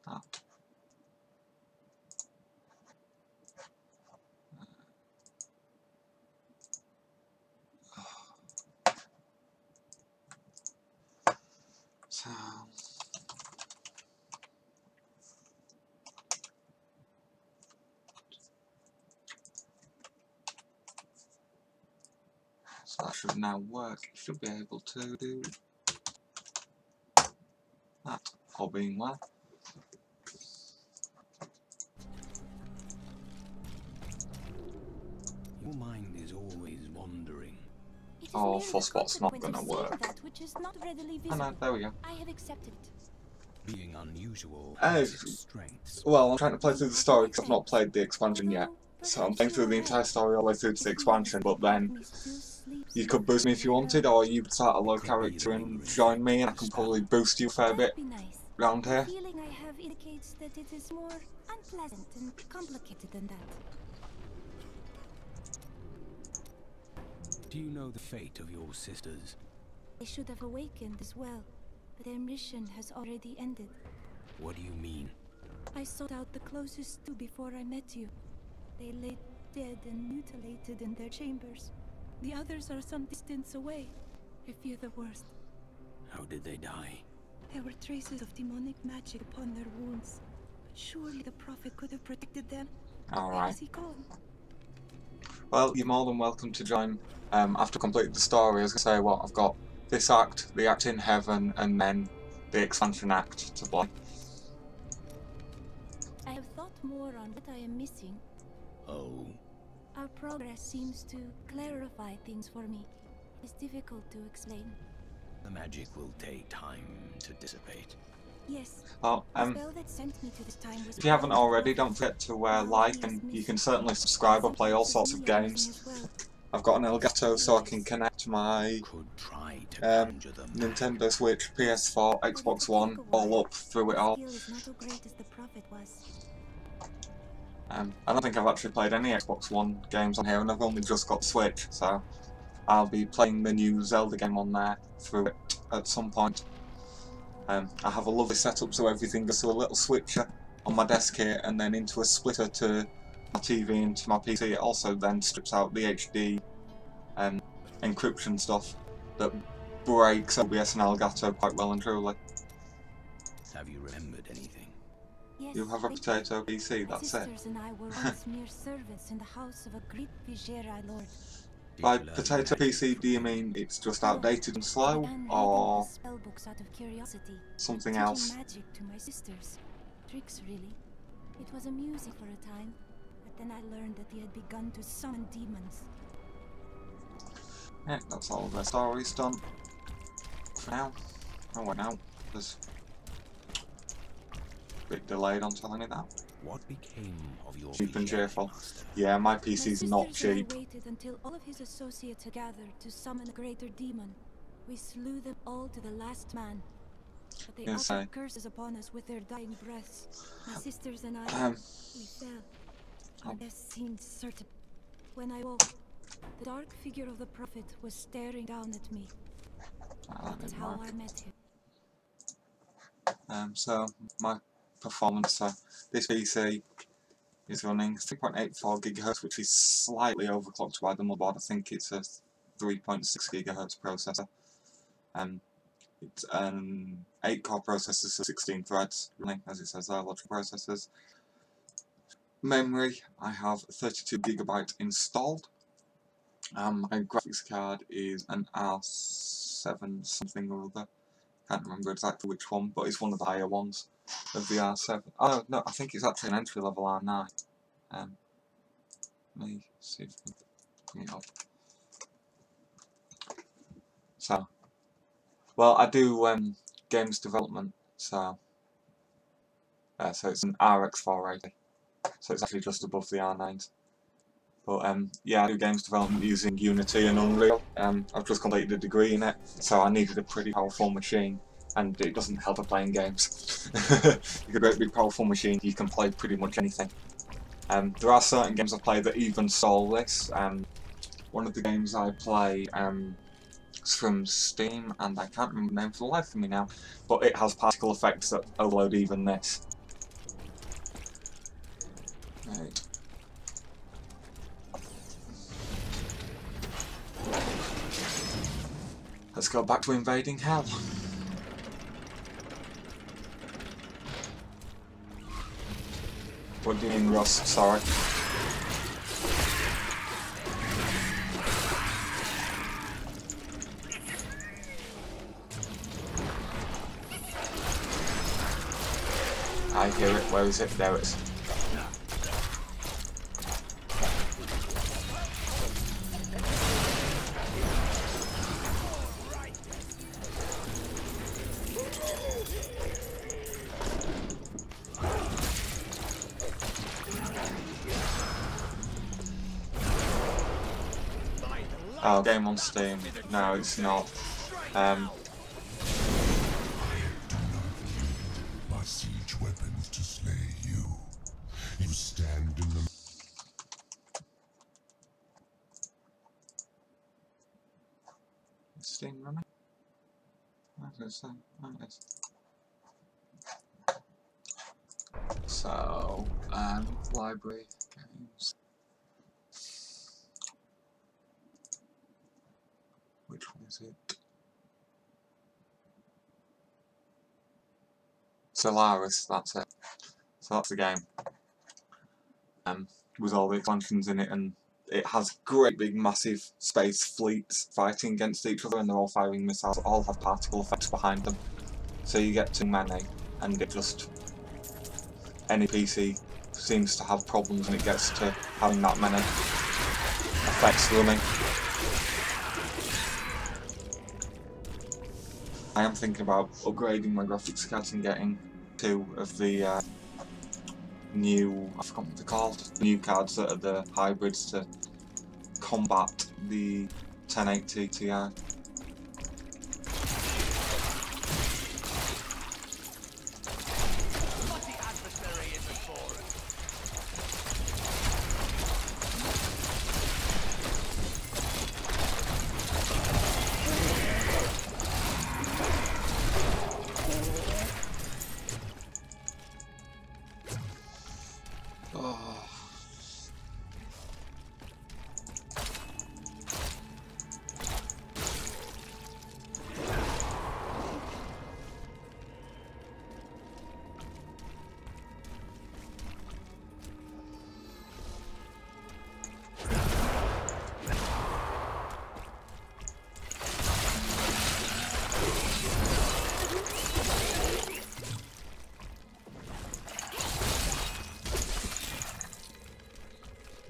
that. So that should now work. You should be able to do that, all being well. Your mind is always wandering. Oh, Phosphot's not gonna work. That which is not readily Oh no, there we go. I have accepted it. Being unusual has its strengths. Well, I'm trying to play through the story because I've not played the expansion yet. So I'm playing through the entire story all the way through to the expansion, but then you could boost me if you wanted, or you could start a low character and join me, and I can probably boost you a fair bit round here. The feeling I have indicates that it is more unpleasant and complicated than that. Do you know the fate of your sisters? They should have awakened as well, but their mission has already ended. What do you mean? I sought out the closest two before I met you. They lay dead and mutilated in their chambers. The others are some distance away. I fear the worst. How did they die? There were traces of demonic magic upon their wounds. But surely the prophet could have protected them. Where Alright. has he gone? Well, you're more than welcome to join after completing the story. I was going to say, well, I've got this act, the act in heaven, and then the expansion act to play. I have thought more on what I am missing. Oh? Our progress seems to clarify things for me. It's difficult to explain. The magic will take time to dissipate. Yes. Well, the spell that sent me to this time was if you haven't already, don't forget to like, and you can certainly subscribe. I play all sorts of games. I've got an Elgato so I can connect my Nintendo Switch, PS4, Xbox One all up through it all. I don't think I've actually played any Xbox One games on here, and I've only just got Switch, so I'll be playing the new Zelda game on there through it at some point. I have a lovely setup so everything goes to a little switcher on my desk here and then into a splitter to my TV and to my PC. It also then strips out the HD encryption stuff that breaks OBS and Elgato quite well and truly. Have you remembered anything? Yes, You have a potato PC, that's it. sisters and I were once mere servants in the house of a great Vigera lord. By potato PC, do you mean it's just outdated and slow, or spellbooks out of curiosity, something teaching else? magic to my sisters. Tricks, really. It was amusing for a time, but then I learned that he had begun to summon demons. Yeah, that's all of their stories done. For now. Oh wait, now there's a bit delayed on telling you that. What became of your Cheap and cheerful. Yeah, my PC's not cheap. I waited until all of his associates had gathered to summon a greater demon. We slew them all to the last man. But they uttered curses upon us with their dying breaths. My sisters and I, we fell. Our death seemed certain. When I woke, the dark figure of the prophet was staring down at me. That's how I met him. So my performance, this PC is running 3.84 GHz, which is slightly overclocked by the motherboard. I think it's a 3.6 GHz processor. It's an 8-core processor, so 16 threads running, as it says there, logical processors. Memory, I have 32 GB installed. My graphics card is an R7 something or other. Can't remember exactly which one, but it's one of the higher ones of the R7. Oh no, I think it's actually an entry level R9. Let me see if I can bring it up. So, well, I do games development, so it's an RX 480. So it's actually just above the R9s. But yeah, I do games development using Unity and Unreal. I've just completed a degree in it, so I needed a pretty powerful machine, and it doesn't help at playing games. You get a great big powerful machine, you can play pretty much anything. There are certain games I play that even stall this. One of the games I play is from Steam, and I can't remember the name for the life of me now, but it has particle effects that overload even this. Right. Let's go back to invading hell. What do you mean, Rust? Sorry. I hear it. Where is it? There it is. Oh, game on Steam. No, it's not. My siege weapons to slay you. You stand in the... Is Steam running? I was going to say, oh, it is. So, library games. Which one is it? Stellaris, that's it. So that's the game. With all the expansions in it, and it has great big massive space fleets fighting against each other, and they're all firing missiles, all have particle effects behind them. So you get too many, and it just... any PC seems to have problems when it gets to having that many effects running. I am thinking about upgrading my graphics card and getting 2 of the new, I forgot what they're called, the new cards that are the hybrids to combat the 1080 Ti.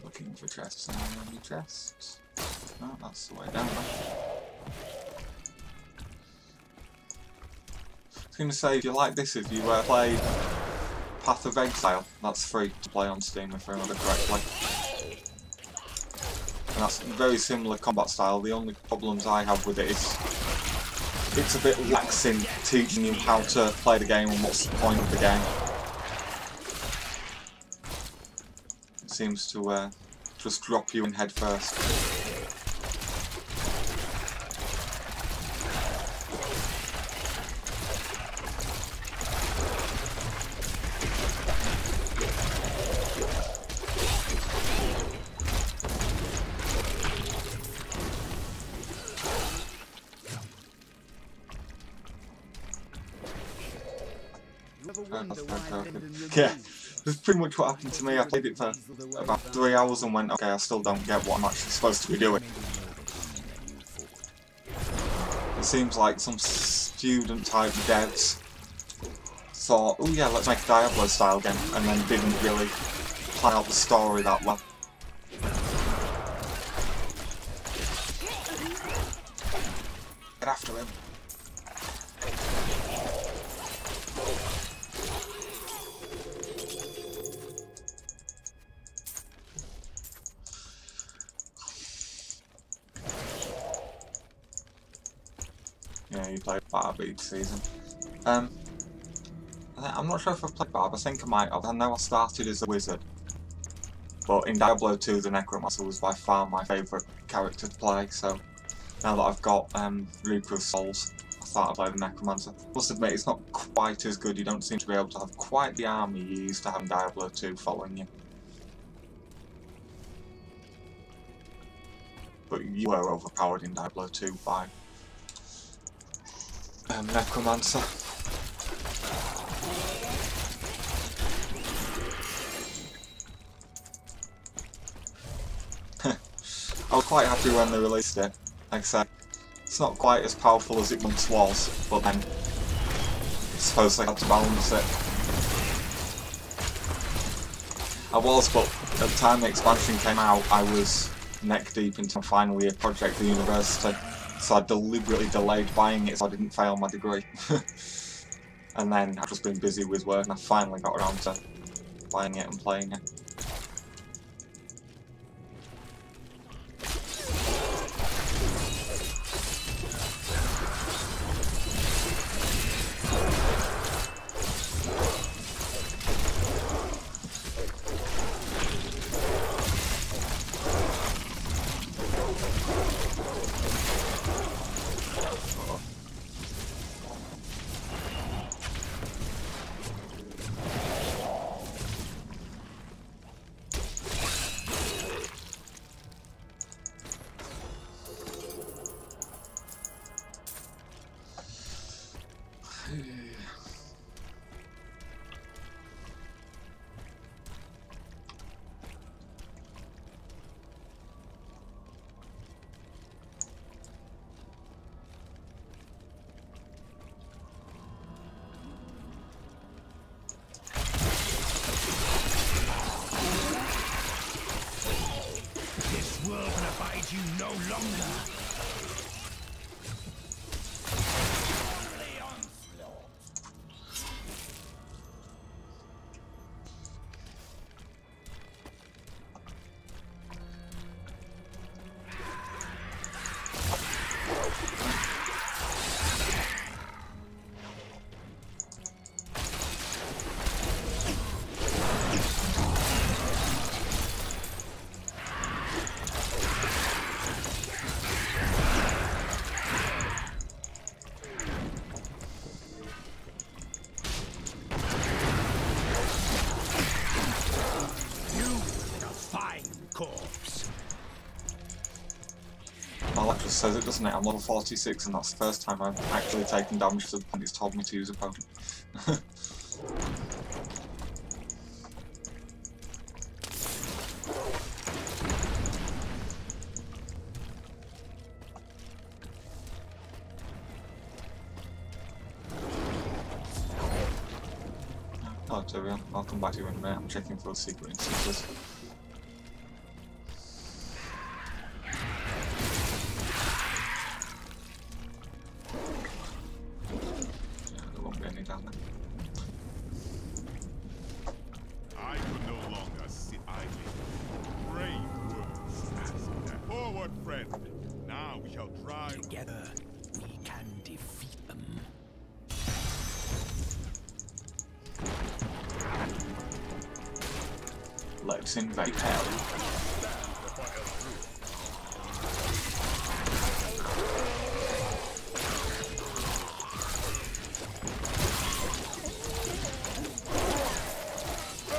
Looking for chests, any chests? No, that's the way down. I was going to say, if you like this, if you played Path of Exile, that's free to play on Steam if I remember correctly. And that's very similar combat style. The only problems I have with it is it's a bit lax in teaching you how to play the game and what's the point of the game. It seems to just drop you in head first. Yeah, that's pretty much what happened to me. I played it for about 3 hours and went, okay, I still don't get what I'm actually supposed to be doing. It seems like some student type devs thought, oh yeah, let's make a Diablo style game, and then didn't really plan out the story that well. Get after him. Yeah, you played Barb each season. I'm not sure if I've played Barb, I think I might have. I know I started as a wizard, but in Diablo 2 the Necromancer was by far my favourite character to play, so now that I've got Reaper of Souls, I thought I'd play the Necromancer. Must admit, it's not quite as good. You don't seem to be able to have quite the army you used to have in Diablo 2 following you. But you were overpowered in Diablo 2 by Necromancer. I was quite happy when they released it. Like I said, it's not quite as powerful as it once was, but then I suppose they had to balance it. I was, but at the time the expansion came out, I was neck deep into my final year project at the university. So I deliberately delayed buying it so I didn't fail my degree. And then I've just been busy with work and I finally got around to buying it and playing it. longer. Corpse. Well, that just says it, doesn't it? I'm level 46, and that's the first time I've actually taken damage to the point it's told me to use a potion. Oh, there we are. I'll come back to you in a minute. I'm checking for the secret instances. I could no longer sit idly. Brave words, master. Forward, friend. Now we shall drive. Together, we can defeat them. Let's invade hell.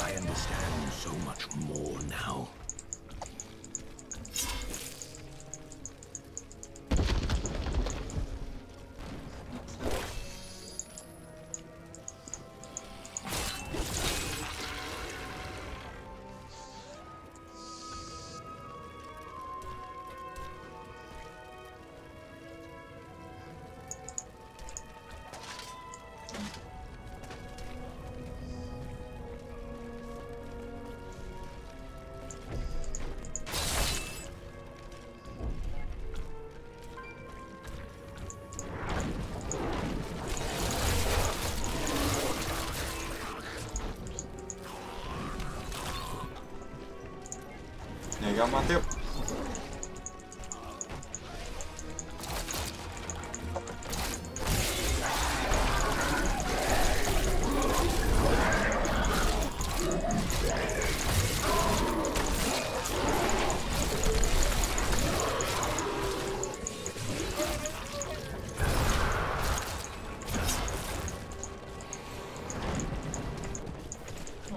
I understand so much more now. There you go, Matthew.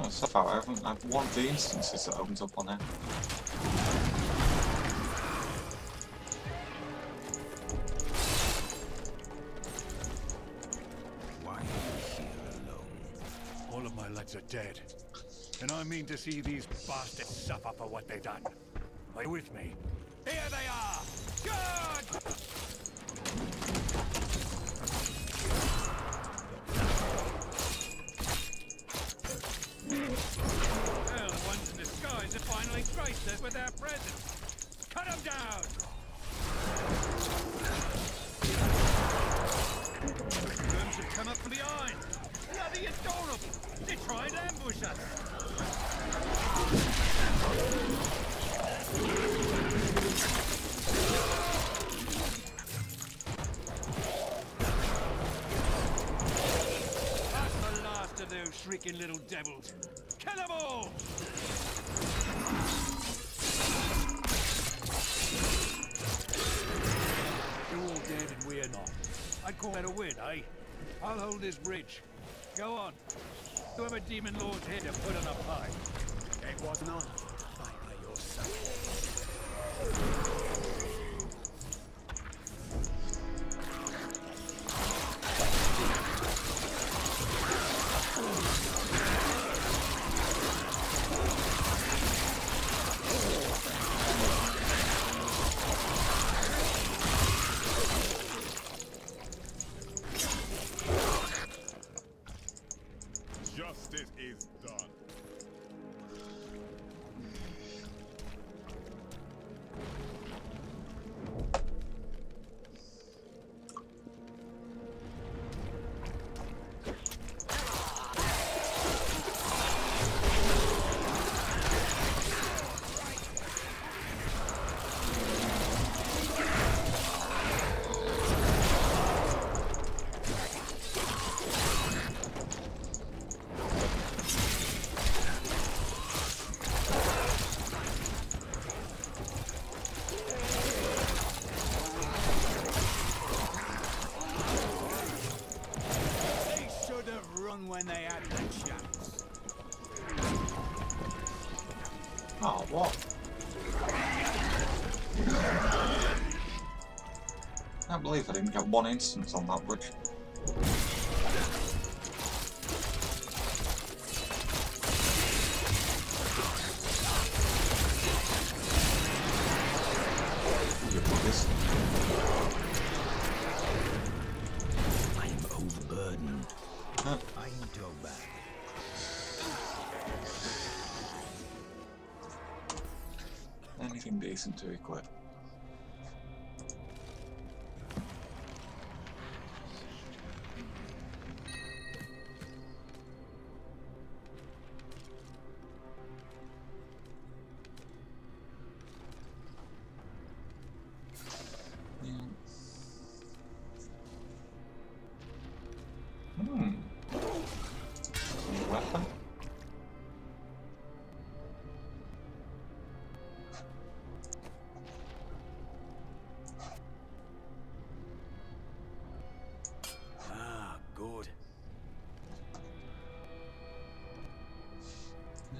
Oh, so far I've one of the instances that opens up on it. Why are you here alone? All of my lads are dead. And I mean to see these bastards suffer for what they've done. Are you with me? Here they are! Good! Well, the ones in the skies have finally graced us with their presence. Cut them down! Worms have come up from behind. Bloody adorable! They tried to ambush us. That's the last of those shrieking little devils. Kill them all! They're all dead and we're not. I'd call that a win, eh? I'll hold this bridge. Go on. Whoever Demon Lord's here to put on a fight. It was not. Fight by yourself. Justice is done. Oh, what? I can't believe I didn't get one instance on that bridge. I'm overburdened. I'm dog back. Anything decent to equip. Weapon? Ah, good.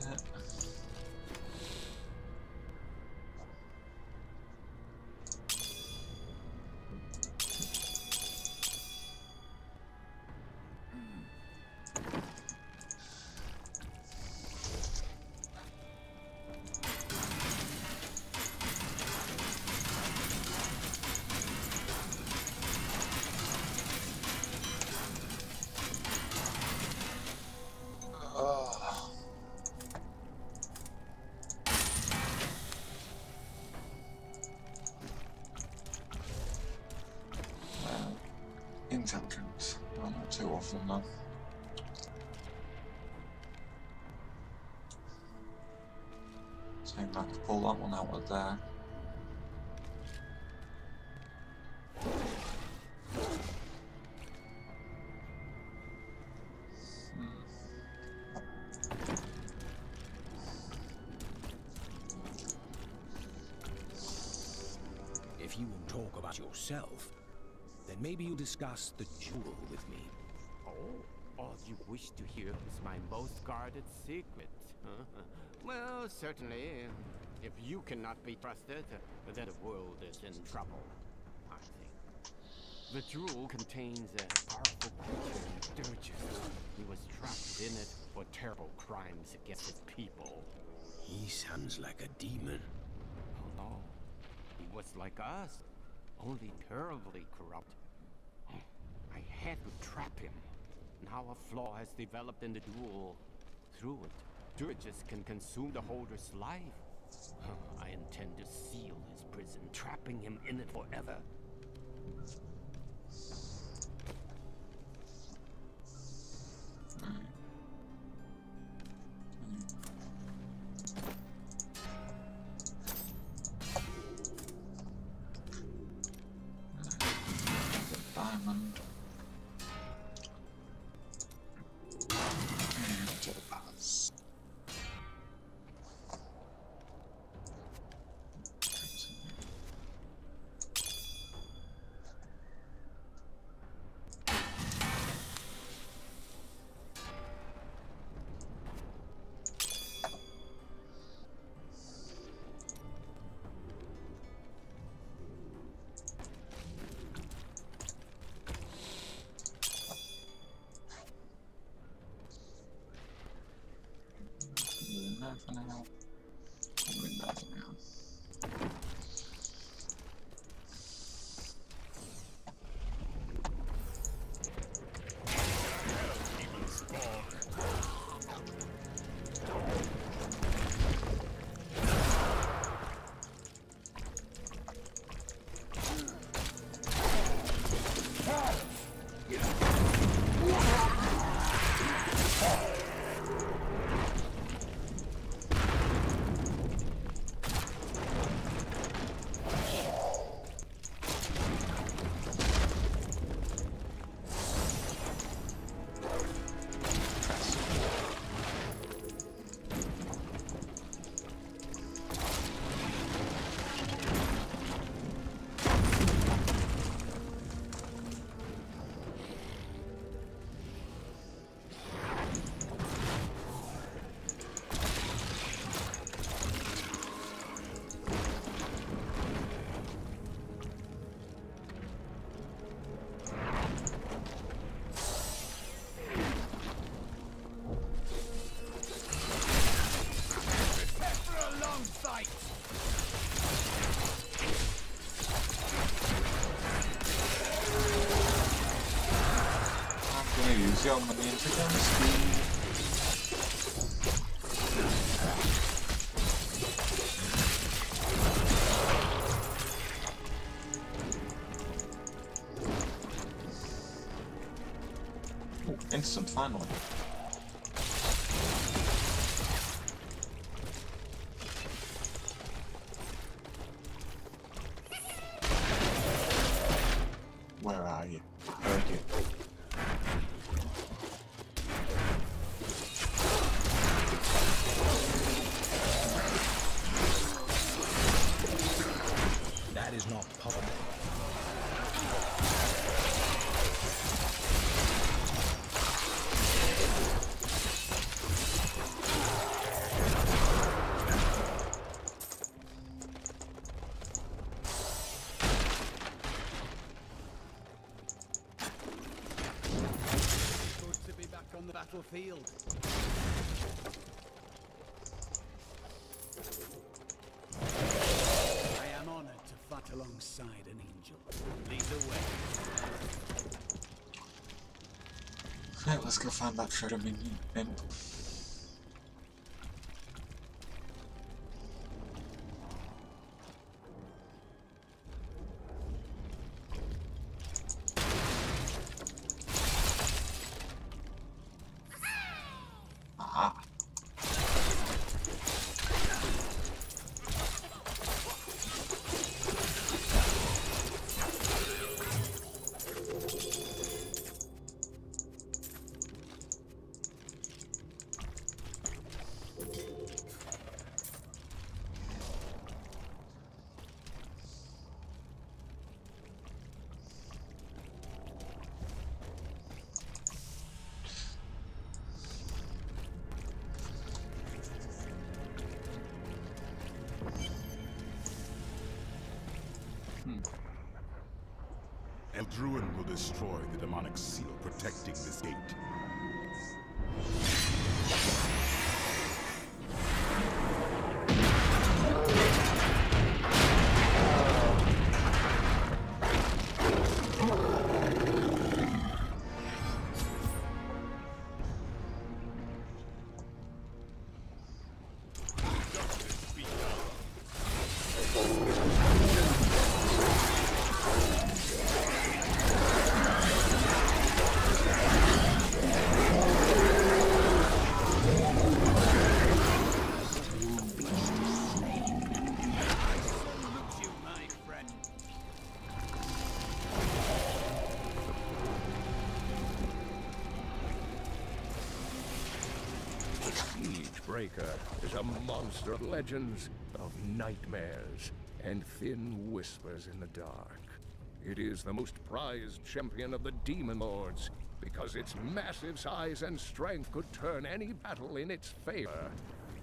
Yeah. Intelligence. Well, not too often though. Seems like I could pull that one out of there. If you will talk about yourself, then maybe you'll discuss the jewel with me. Oh, all you wish to hear is my most guarded secret. Well, certainly, if you cannot be trusted, then the world is in trouble, I think. The jewel contains a powerful creature in Sturgis. He was trapped in it for terrible crimes against his people. He sounds like a demon. Oh no, he was like us, only terribly corrupt. I had to trap him. Now a flaw has developed in the duel. Through it, Sturgis can consume the holder's life. I intend to seal his prison, trapping him in it forever. Diamond. And topaz. For now. Doing that for now. own fate! I'm gonna use your minions against you. Instant, finally. Where are you? I heard you. That is not possible. On the battlefield. I am honored to fight alongside an angel. Lead the way. Right, let's go find that treasure minion. Ah. Eldruin will destroy the demonic seal protecting this gate. Breaker is a monster of legends, of nightmares, and thin whispers in the dark. It is the most prized champion of the Demon Lords, because its massive size and strength could turn any battle in its favor.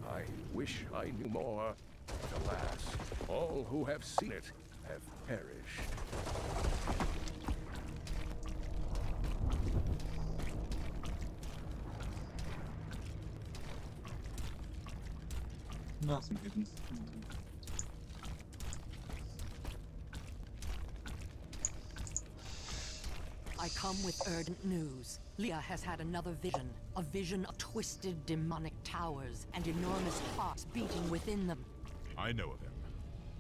I wish I knew more, but alas, all who have seen it have perished. Nothing hidden. I come with urgent news. Leah has had another vision. A vision of twisted demonic towers and enormous hearts beating within them. I know of them.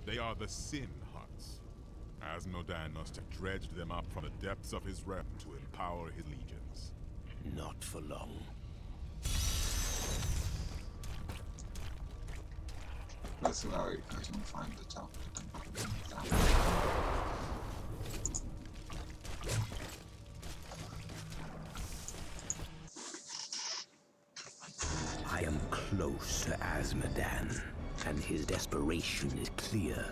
They are the Sin Hearts. Asmodan must have dredged them up from the depths of his realm to empower his legions. Not for long. Let's see how I can find the top. I am close to Asmodan, and his desperation is clear.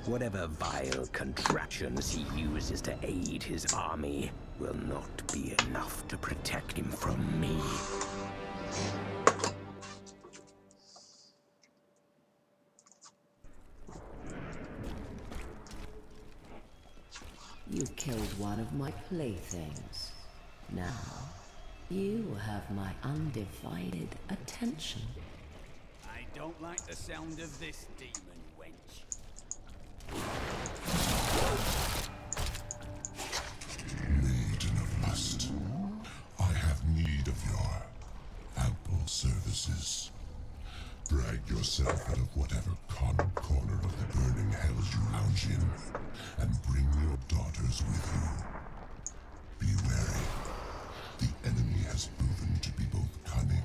Whatever vile contraptions he uses to aid his army will not be enough to protect him from me. You killed one of my playthings. Now, you have my undivided attention. I don't like the sound of this, demon wench. Maiden of lust, I have need of your ample services. Drag yourself out of whatever corner of the burning hells you lounge in, and bring your daughters with you. Be wary. The enemy has proven to be both cunning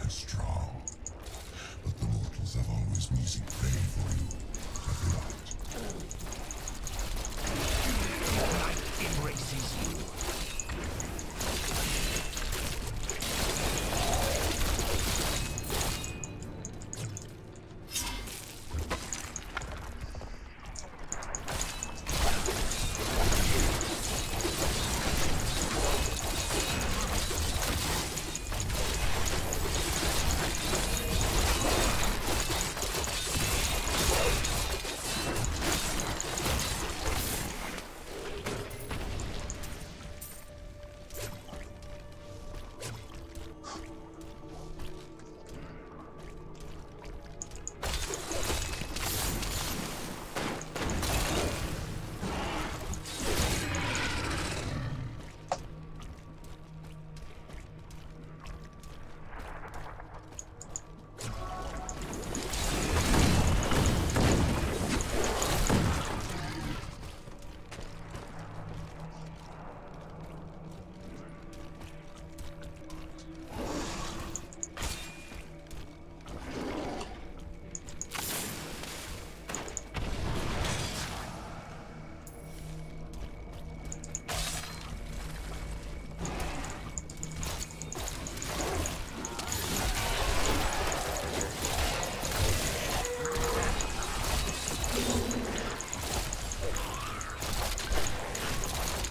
and strong. But the mortals have always an easy prey for you, have they not? Light embraces you.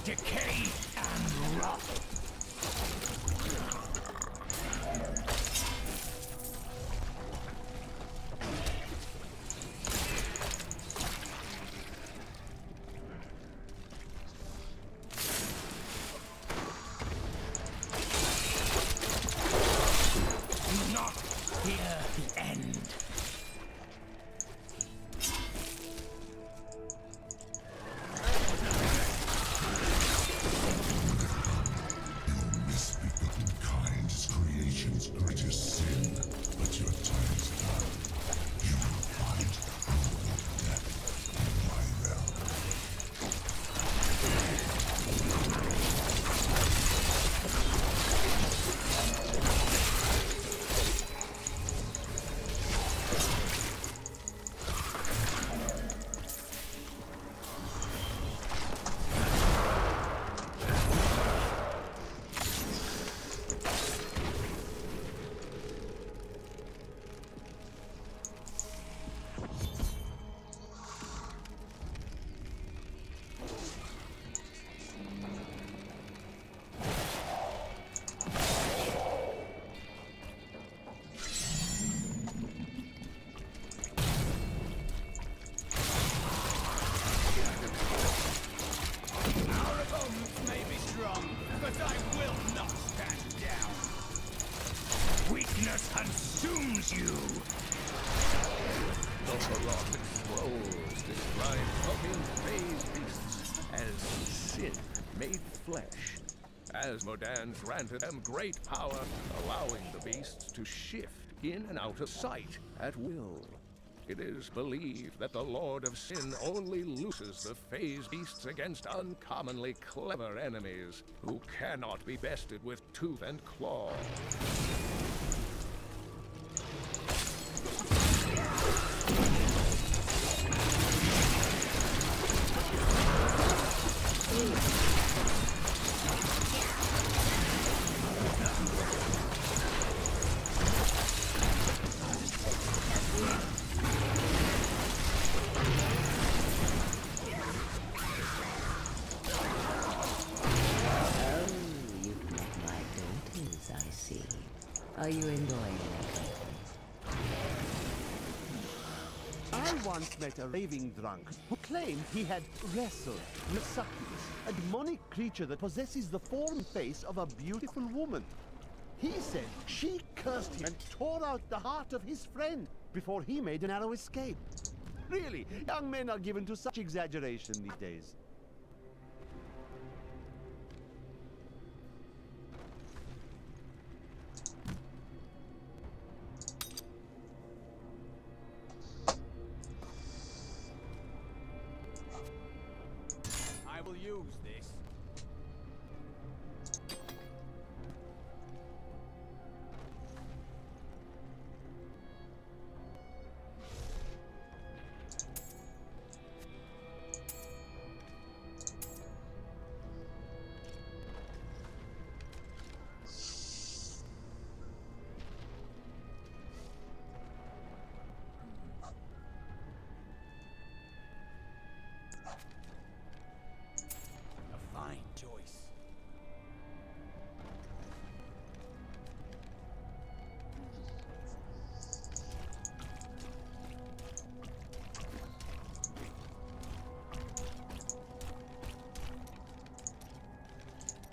Decay and rot. Do not fear the end. Consumes you! The Pharaohic scrolls describe talking phase beasts as sin made flesh. Asmodan granted them great power, allowing the beasts to shift in and out of sight at will. It is believed that the Lord of Sin only looses the phase beasts against uncommonly clever enemies who cannot be bested with tooth and claw. Are you enjoying it? I once met a raving drunk who claimed he had wrestled with Succubus, a demonic creature that possesses the form and face of a beautiful woman. He said she cursed him and tore out the heart of his friend. before he made a narrow escape. Really, young men are given to such exaggeration these days. I will use this. A fine choice.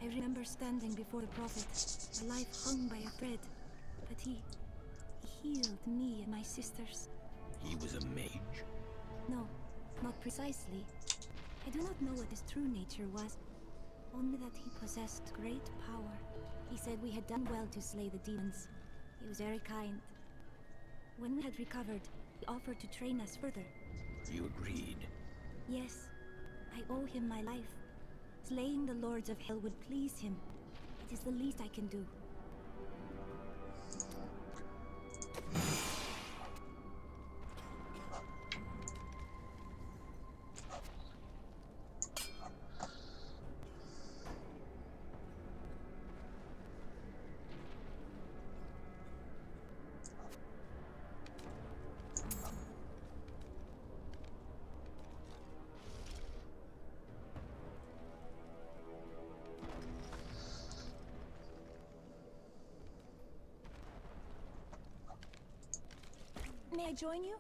I remember standing before the Prophet, my life hung by a thread. But he healed me and my sisters. He was a mage? No, not precisely. I do not know what his true nature was, only that he possessed great power. He said we had done well to slay the demons. He was very kind. When we had recovered, he offered to train us further. You agreed? Yes, I owe him my life. Slaying the lords of hell would please him. It is the least I can do. May I join you?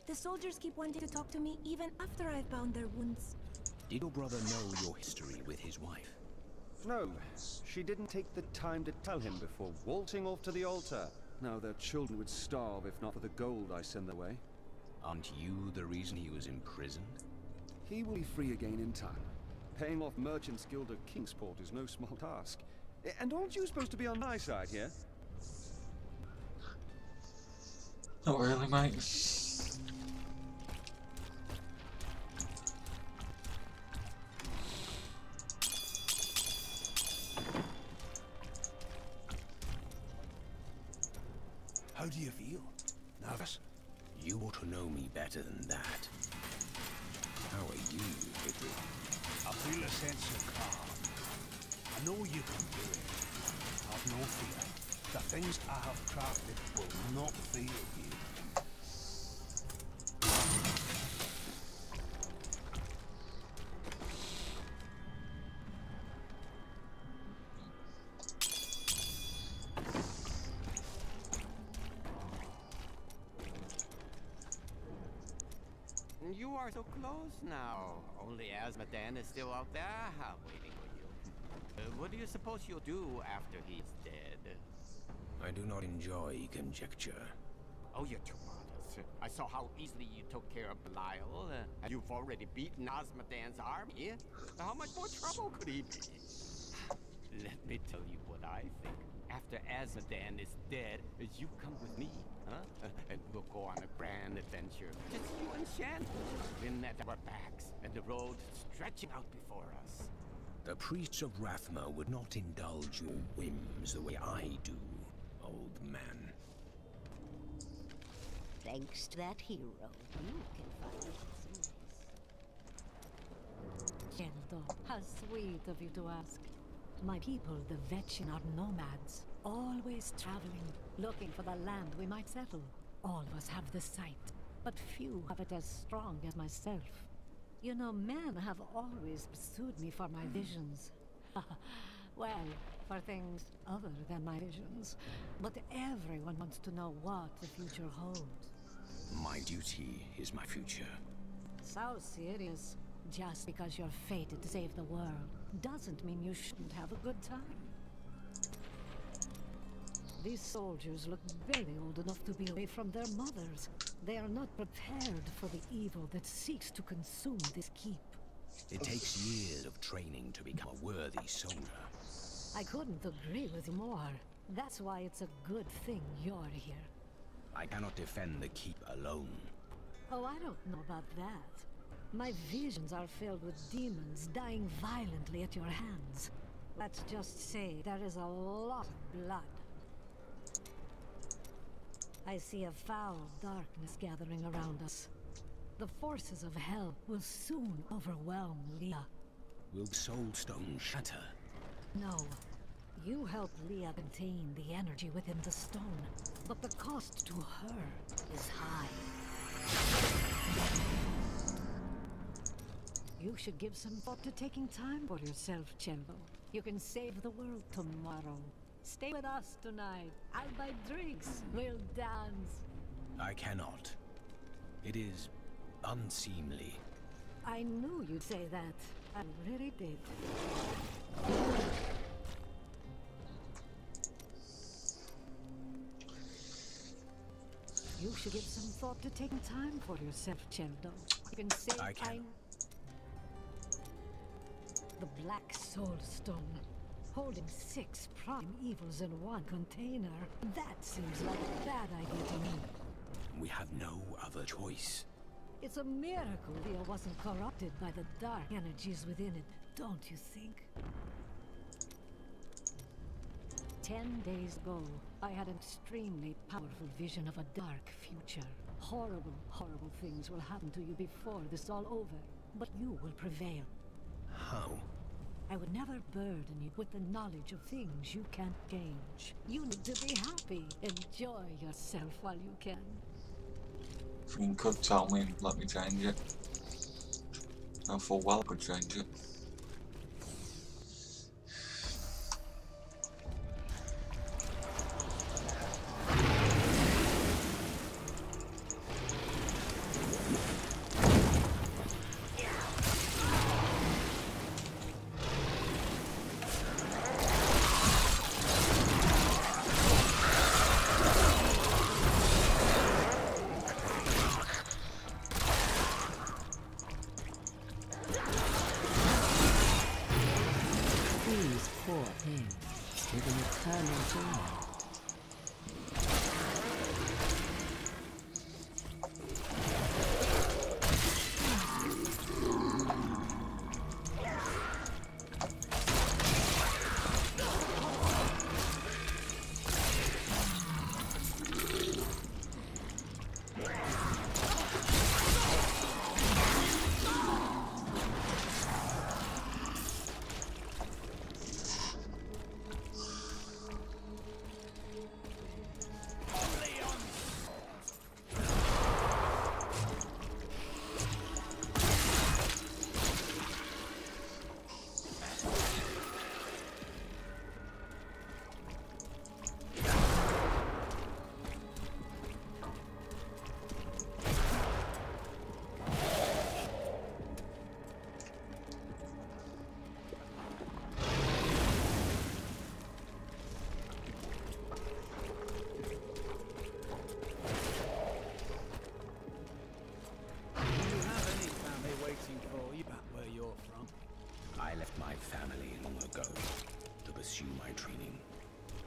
The soldiers keep wanting to talk to me even after I've bound their wounds. Did your brother know your history with his wife? No, she didn't take the time to tell him before waltzing off to the altar. Now their children would starve if not for the gold I send their way. Aren't you the reason he was imprisoned? He will be free again in time. Paying off Merchants Guild of Kingsport is no small task. And aren't you supposed to be on my side here? Not really, mate. How do you feel? Nervous? You ought to know me better than that. How are you, Vicky? I feel a sense of calm. I know you can do it. Have no fear. The things I have crafted will not fail you. You are so close now. Only Azmodan is still out there, waiting for you. What do you suppose you'll do after he's dead? I do not enjoy conjecture. Oh, you're too modest. I saw how easily you took care of Belial. And you've already beaten Azmodan's army. How much more trouble could he be? Let me tell you what I think. After Azmodan is dead, you come with me, huh? And we'll go on a grand adventure. Just you and Shan. Wind at our backs, and the road stretching out before us. The priests of Rathma would not indulge your whims the way I do, old man. Thanks to that hero, you can find some rest. Geraldo, how sweet of you to ask. My people, the Vetchin, are nomads, always traveling, looking for the land we might settle. All of us have the sight, but few have it as strong as myself. You know, men have always pursued me for my visions. Well, for things other than my visions. But everyone wants to know what the future holds. My duty is my future. So serious. Just because you're fated to save the world doesn't mean you shouldn't have a good time. These soldiers look barely old enough to be away from their mothers. They are not prepared for the evil that seeks to consume this keep. It takes years of training to become a worthy soldier. I couldn't agree with you more. That's why it's a good thing you're here. I cannot defend the keep alone. Oh, I don't know about that. My visions are filled with demons dying violently at your hands. Let's just say there is a lot of blood. I see a foul darkness gathering around us. The forces of hell will soon overwhelm Leah. Will the soul stone shatter? No. You help Leah contain the energy within the stone, but the cost to her is high. You should give some thought to taking time for yourself, Cello. You can save the world tomorrow. Stay with us tonight. I'll buy drinks. We'll dance. I cannot. It is unseemly. I knew you'd say that. I really did. You should give some thought to taking time for yourself, Celdo. You can say I can. The Black Soul Stone. Holding 6 prime evils in one container. That seems like a bad idea to me. We have no other choice. It's a miracle Leah wasn't corrupted by the dark energies within it, don't you think? 10 days ago, I had an extremely powerful vision of a dark future. Horrible, horrible things will happen to you before this is all over, but you will prevail. How? I would never burden you with the knowledge of things you can't change. You need to be happy. Enjoy yourself while you can. If you could tell me and let me change it. I full well could change it.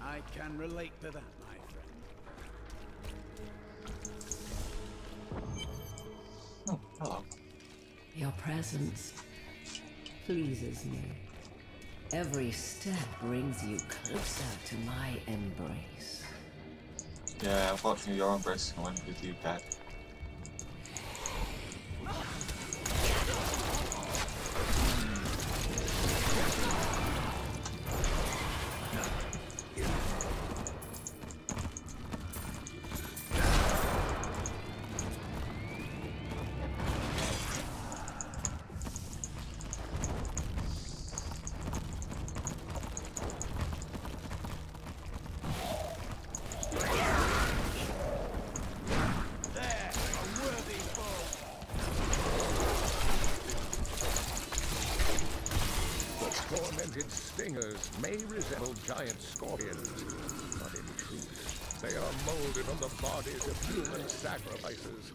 I can relate to that, my friend. Oh, hello. Your presence pleases me. Every step brings you closer to my embrace. Yeah, unfortunately your embrace went with you, Dad. Tormented stingers may resemble giant scorpions, but in truth They are molded from the bodies of human sacrifices.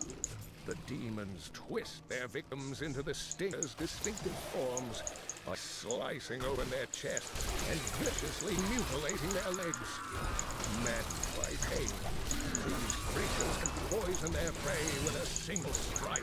The demons twist their victims into the stinger's distinctive forms by slicing open their chests and viciously mutilating their legs. Maddened by pain, these creatures can poison their prey with a single strike.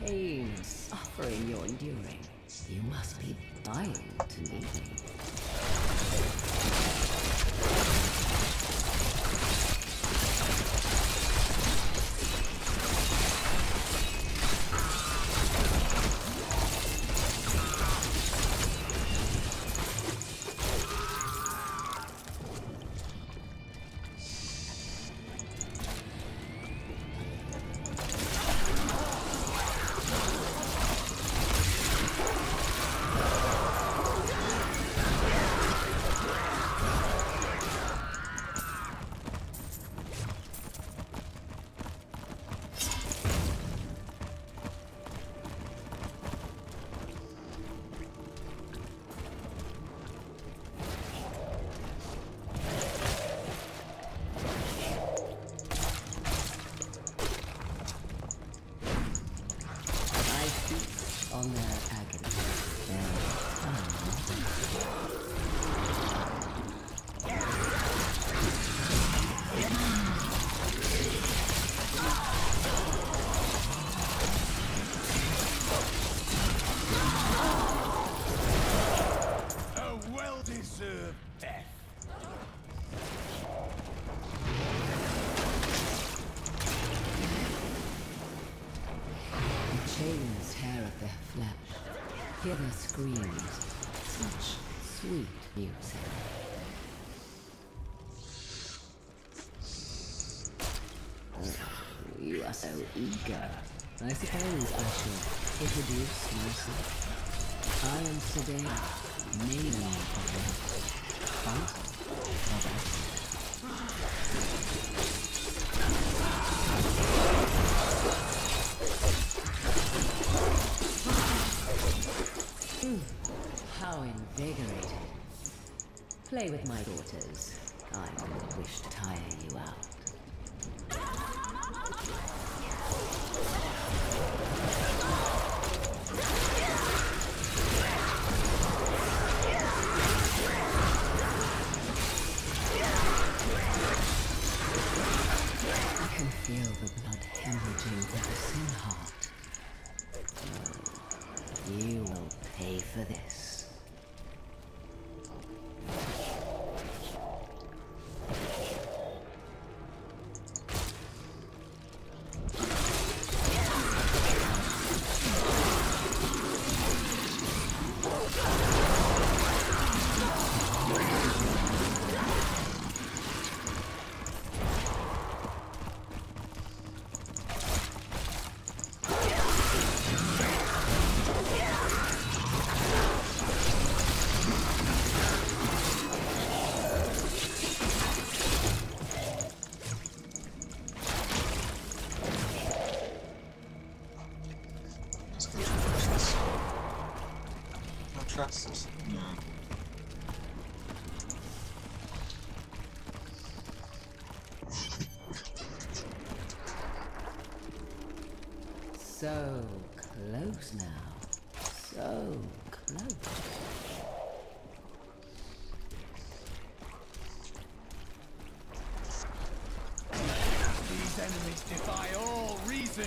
Pain, suffering you're enduring. You must be dying to meet me. On their agony, a well-deserved death. the chains tear at their flesh. Hear their screams. Such sweet music. Oh, you are so eager. I suppose I should introduce myself. I am Sedane, maiden of the fight of acid. How invigorating. Play with my daughters. I don't wish to tire you out. I can feel the blood hemorrhaging through the sin heart. You will pay for this. chest? No. So close now. So close. These enemies defy all reason.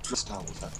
Just out with that.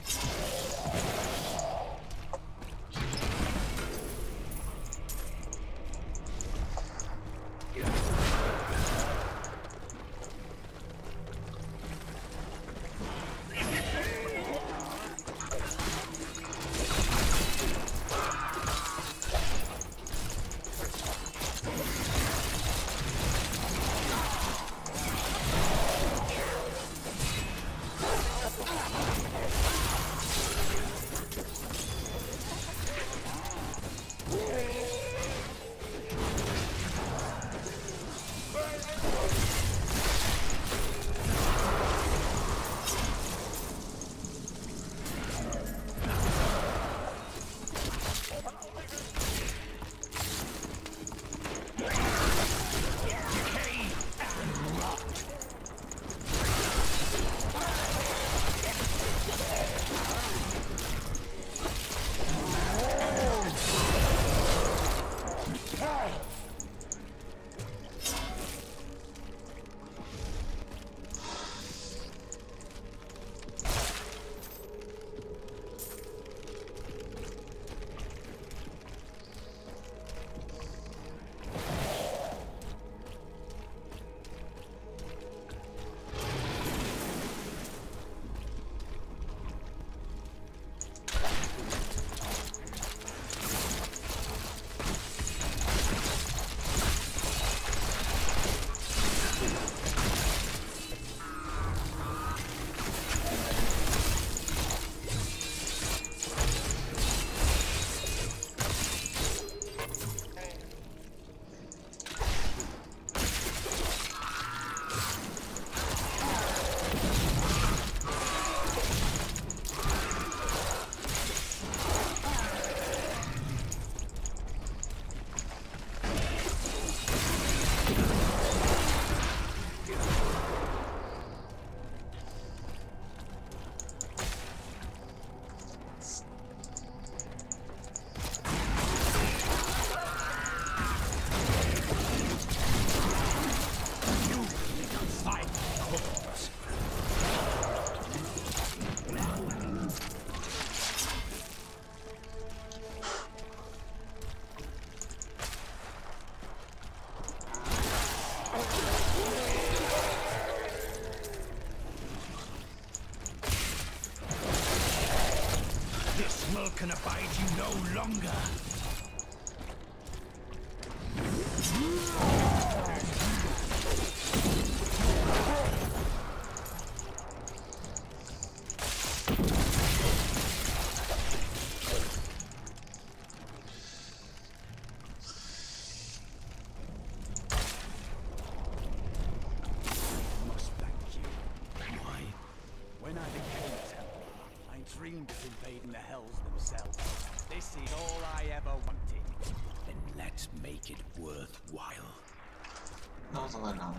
hell can abide you no longer. Dreamed of invading the hells themselves. This is all I ever wanted. Then let's make it worthwhile. No, no.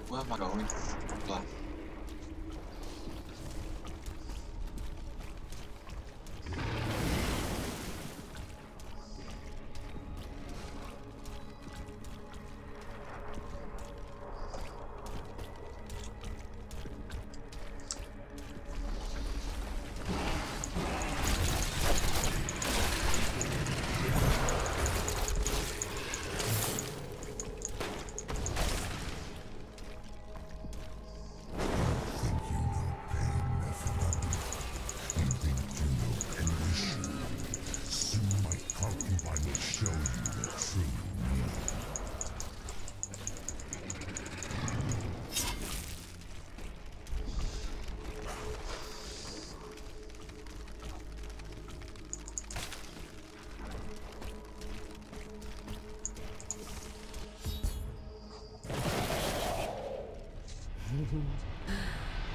Where am I going? Blah.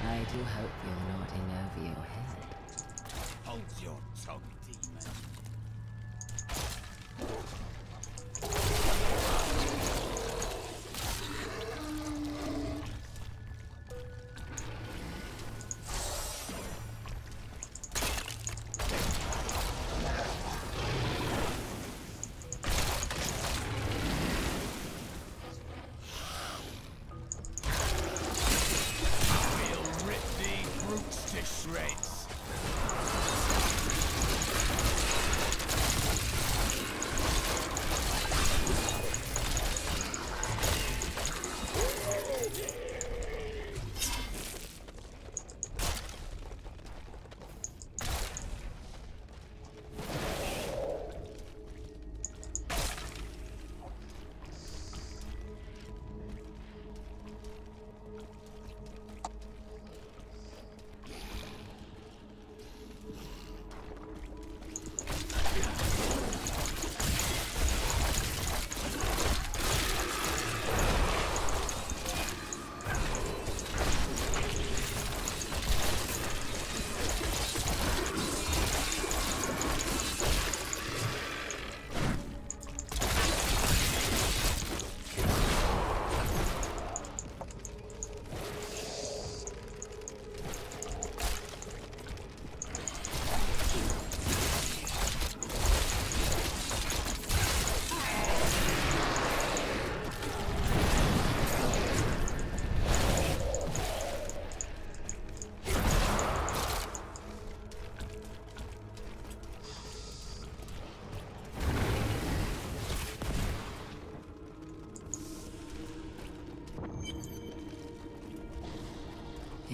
I do hope you're not in over your head. Hold your tongue, demon. We'll rip these roots to shreds.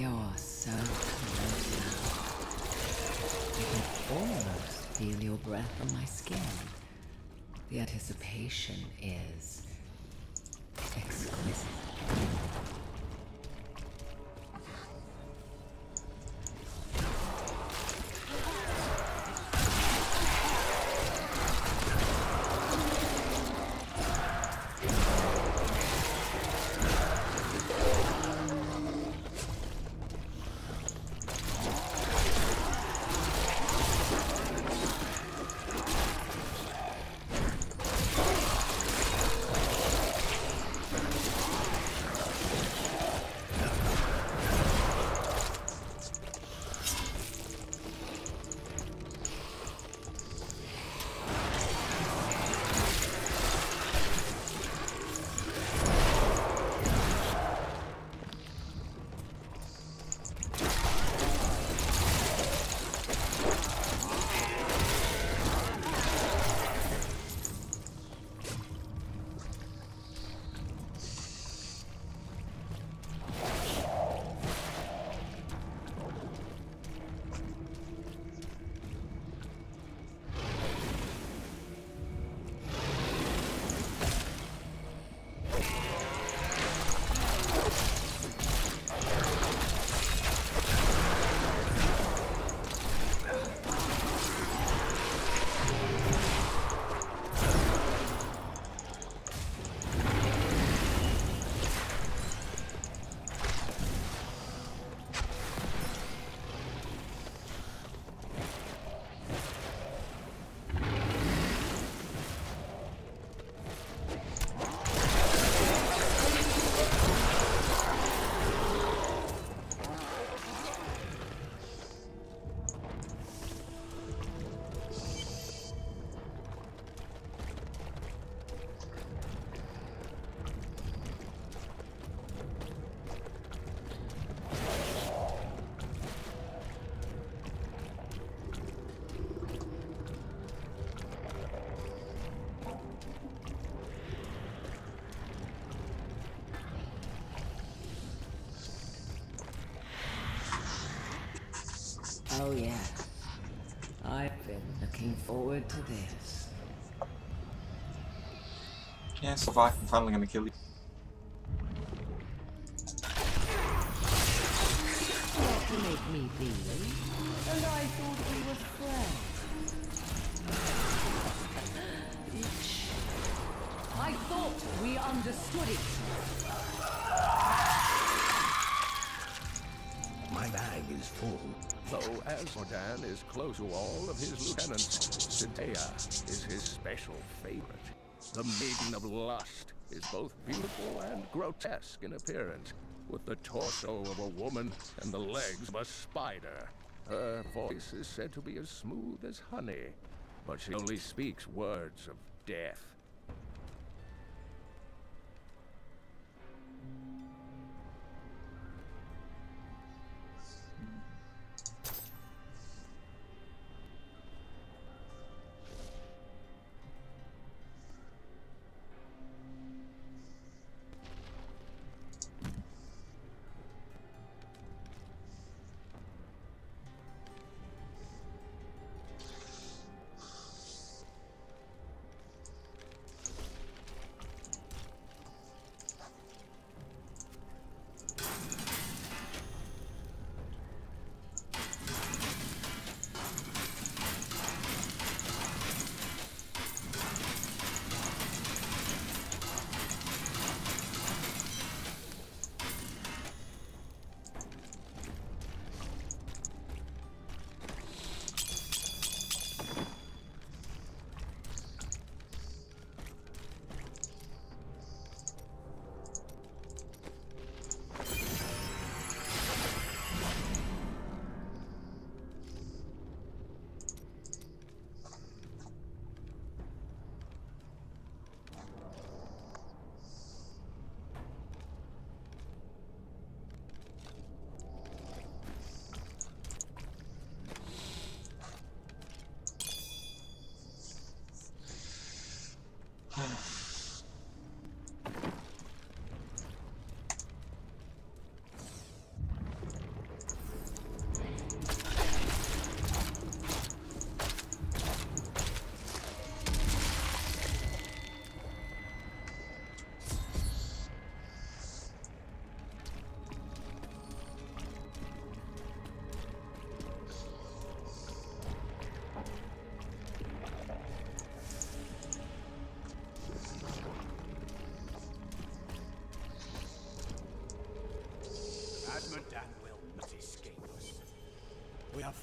You're so close now. I can almost feel your breath on my skin. The anticipation is exquisite. Oh yeah. I've been looking forward to this. Yeah, survive. I'm finally gonna kill you. Not to make me believe, and I thought we were friends. I thought we understood each other. My bag is full. Though Asmodan is close to all of his lieutenants, Sidea is his special favorite. The Maiden of Lust is both beautiful and grotesque in appearance, with the torso of a woman and the legs of a spider. Her voice is said to be as smooth as honey, but she only speaks words of death.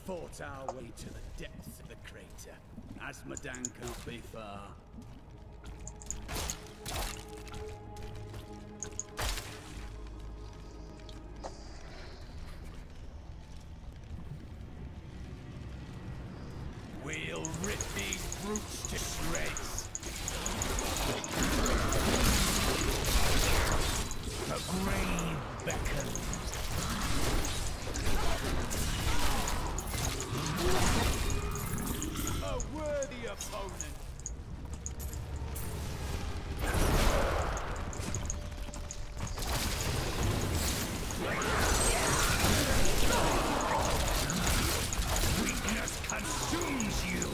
fought our way to the depths of the crater. Asmodan can't be far. We'll rip these brutes to shreds. The grave beckons. A worthy opponent. Weakness consumes you.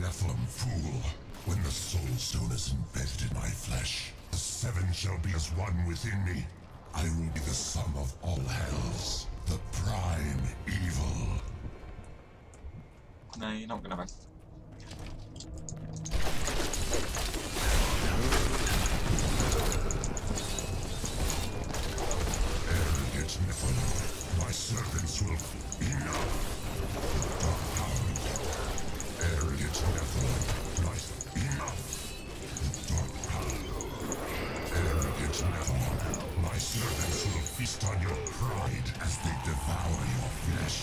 Nephilim fool, when the soul stone is embedded in my flesh, the seven shall be as one within me. I will be the sum of all hells, the prime evil. No, you're not gonna be. Arrogant Nephilim, my servants will enough. Arrogant Nephilim, enough! The Dark Power. Arrogant Nephilim, my servants will feast on your pride as they devour your flesh.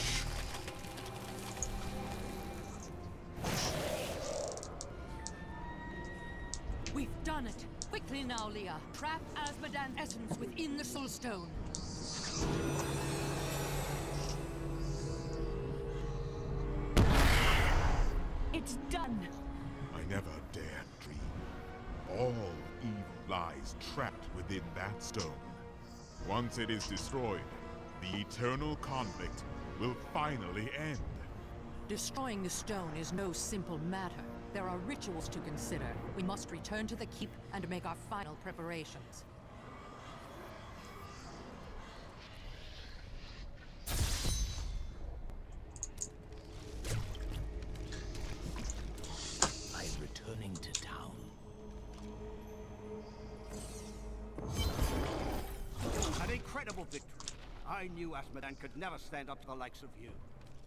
We've done it! Quickly now, Leah. Trap Asmodan's essence within the Soul Stone. It's done! I never dared dream. All evil lies trapped within that stone. Once it is destroyed, the eternal conflict will finally end. Destroying the stone is no simple matter. There are rituals to consider. We must return to the keep and make our final preparations. I'm returning to town. An incredible victory. I knew Asmodan could never stand up to the likes of you.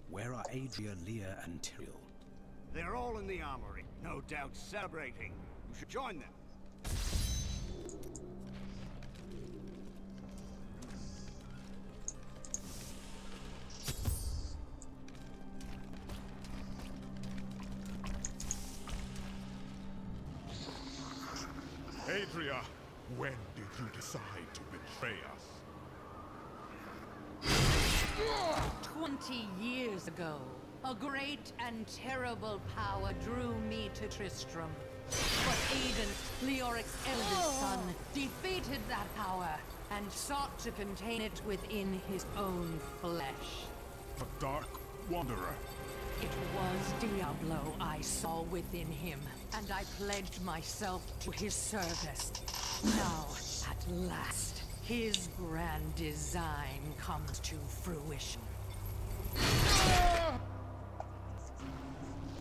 Where are Adria, Leah, and Tyrael? They're all in the armory, no doubt celebrating. You should join them. Adria, when did you decide to betray us? 20 years ago, a great and terrible power drew me to Tristram. But Aiden, Leoric's eldest son, defeated that power and sought to contain it within his own flesh. A dark wanderer. It was Diablo I saw within him, and I pledged myself to his service. Now, at last, his grand design comes to fruition.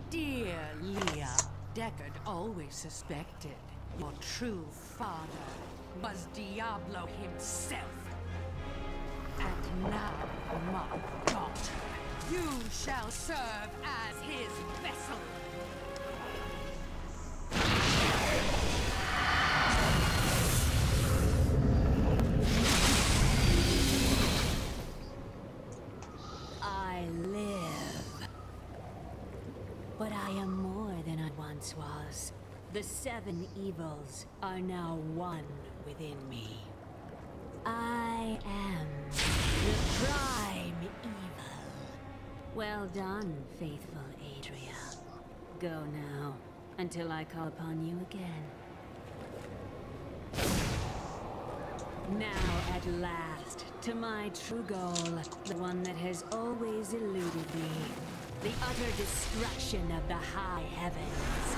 Dear Leah, Deckard always suspected your true father was Diablo himself. And now, my daughter, you shall serve as his vessel. I live. But I am more than I once was. The 7 evils are now one within me. I am the prime evil. Well done, faithful Adria. Go now, until I call upon you again. Now, at last, to my true goal, the one that has always eluded me. The utter destruction of the high heavens.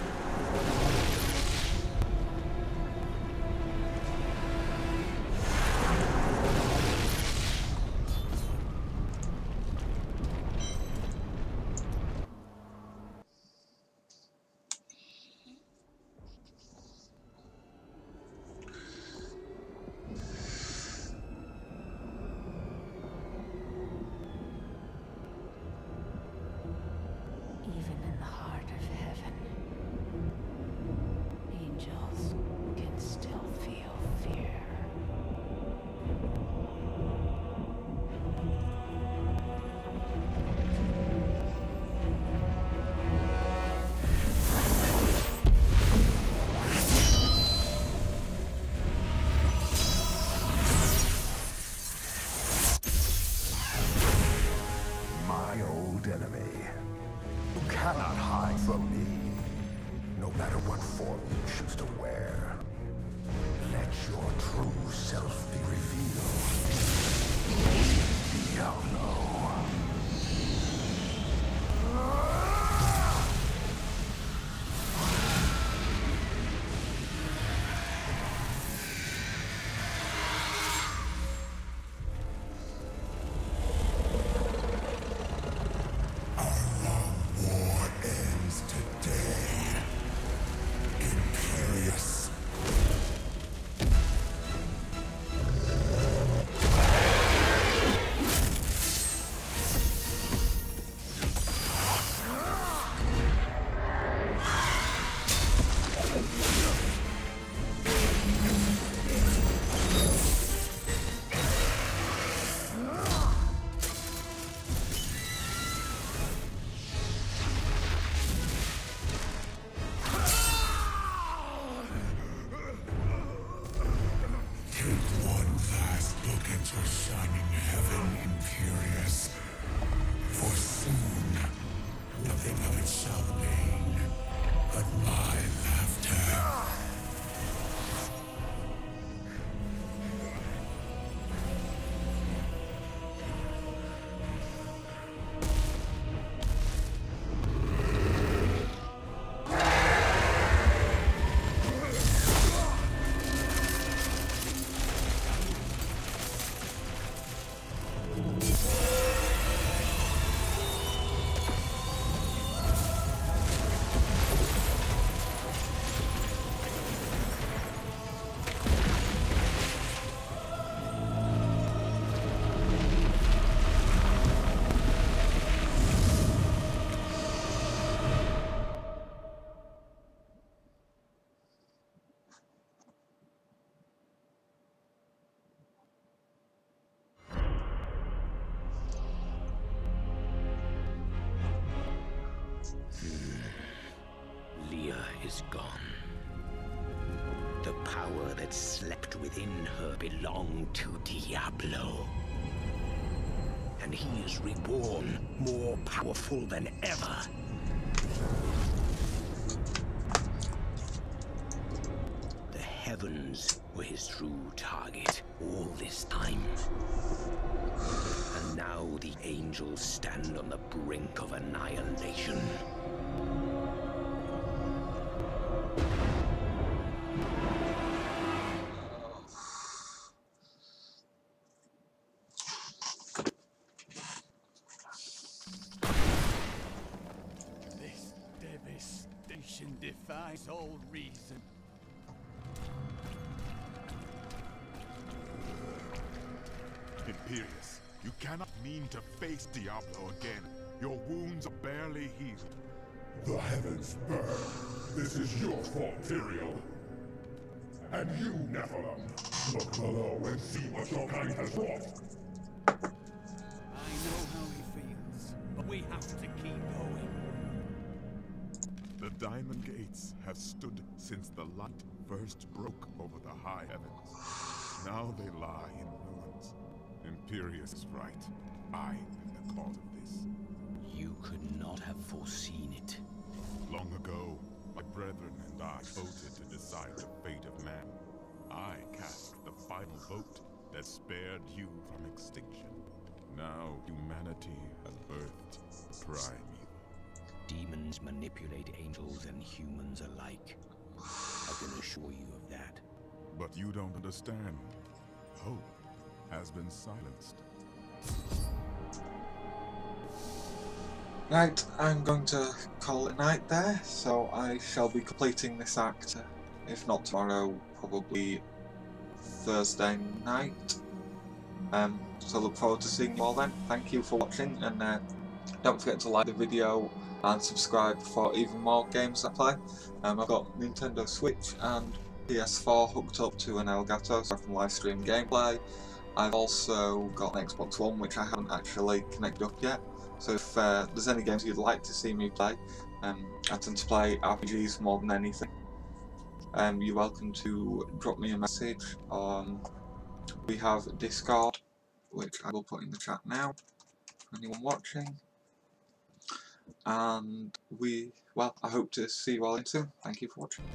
Even in the heart of heaven, angels can still feel fear. My old enemy. You cannot hide from me, no matter what form you choose to wear. Let your true self be revealed. Diablo. War ends today. Imperious. Take one last look at your shining heaven, Imperious. For soon, nothing of it shall remain but my laughter. Leah is gone. The power that slept within her belonged to Diablo. And he is reborn, more powerful than ever. The heavens were his true target all this time. And now the angels angels stand on the brink of annihilation. This devastation defies all reason. Imperius, you cannot mean to face Diablo again. Your wounds are barely healed. The heavens burn. This is your fault, Tyrael. And you, Nephilim, look below and see what your kind has wrought. I know how he feels, but we have to keep going. The Diamond Gates have stood since the light first broke over the high heavens. Now they lie in ruins. Imperius is right. I am the cause of this. You could not have foreseen it. Long ago, my brethren and I voted to decide the fate of man. I cast the final vote that spared you from extinction. Now humanity has birthed primeval. Demons manipulate angels and humans alike. I can assure you of that. But you don't understand. Hope has been silenced. Right, I'm going to call it night there, so I shall be completing this act, if not tomorrow, probably Thursday night. So look forward to seeing you all then. Thank you for watching, and don't forget to like the video and subscribe for even more games I play. I've got Nintendo Switch and PS4 hooked up to an Elgato so I can live stream gameplay. I've also got an Xbox One which I haven't actually connected up yet. So if there's any games you'd like to see me play, I tend to play RPGs more than anything. You're welcome to drop me a message on. We have Discord, which I will put in the chat now for anyone watching. And I hope to see you all soon. Thank you for watching.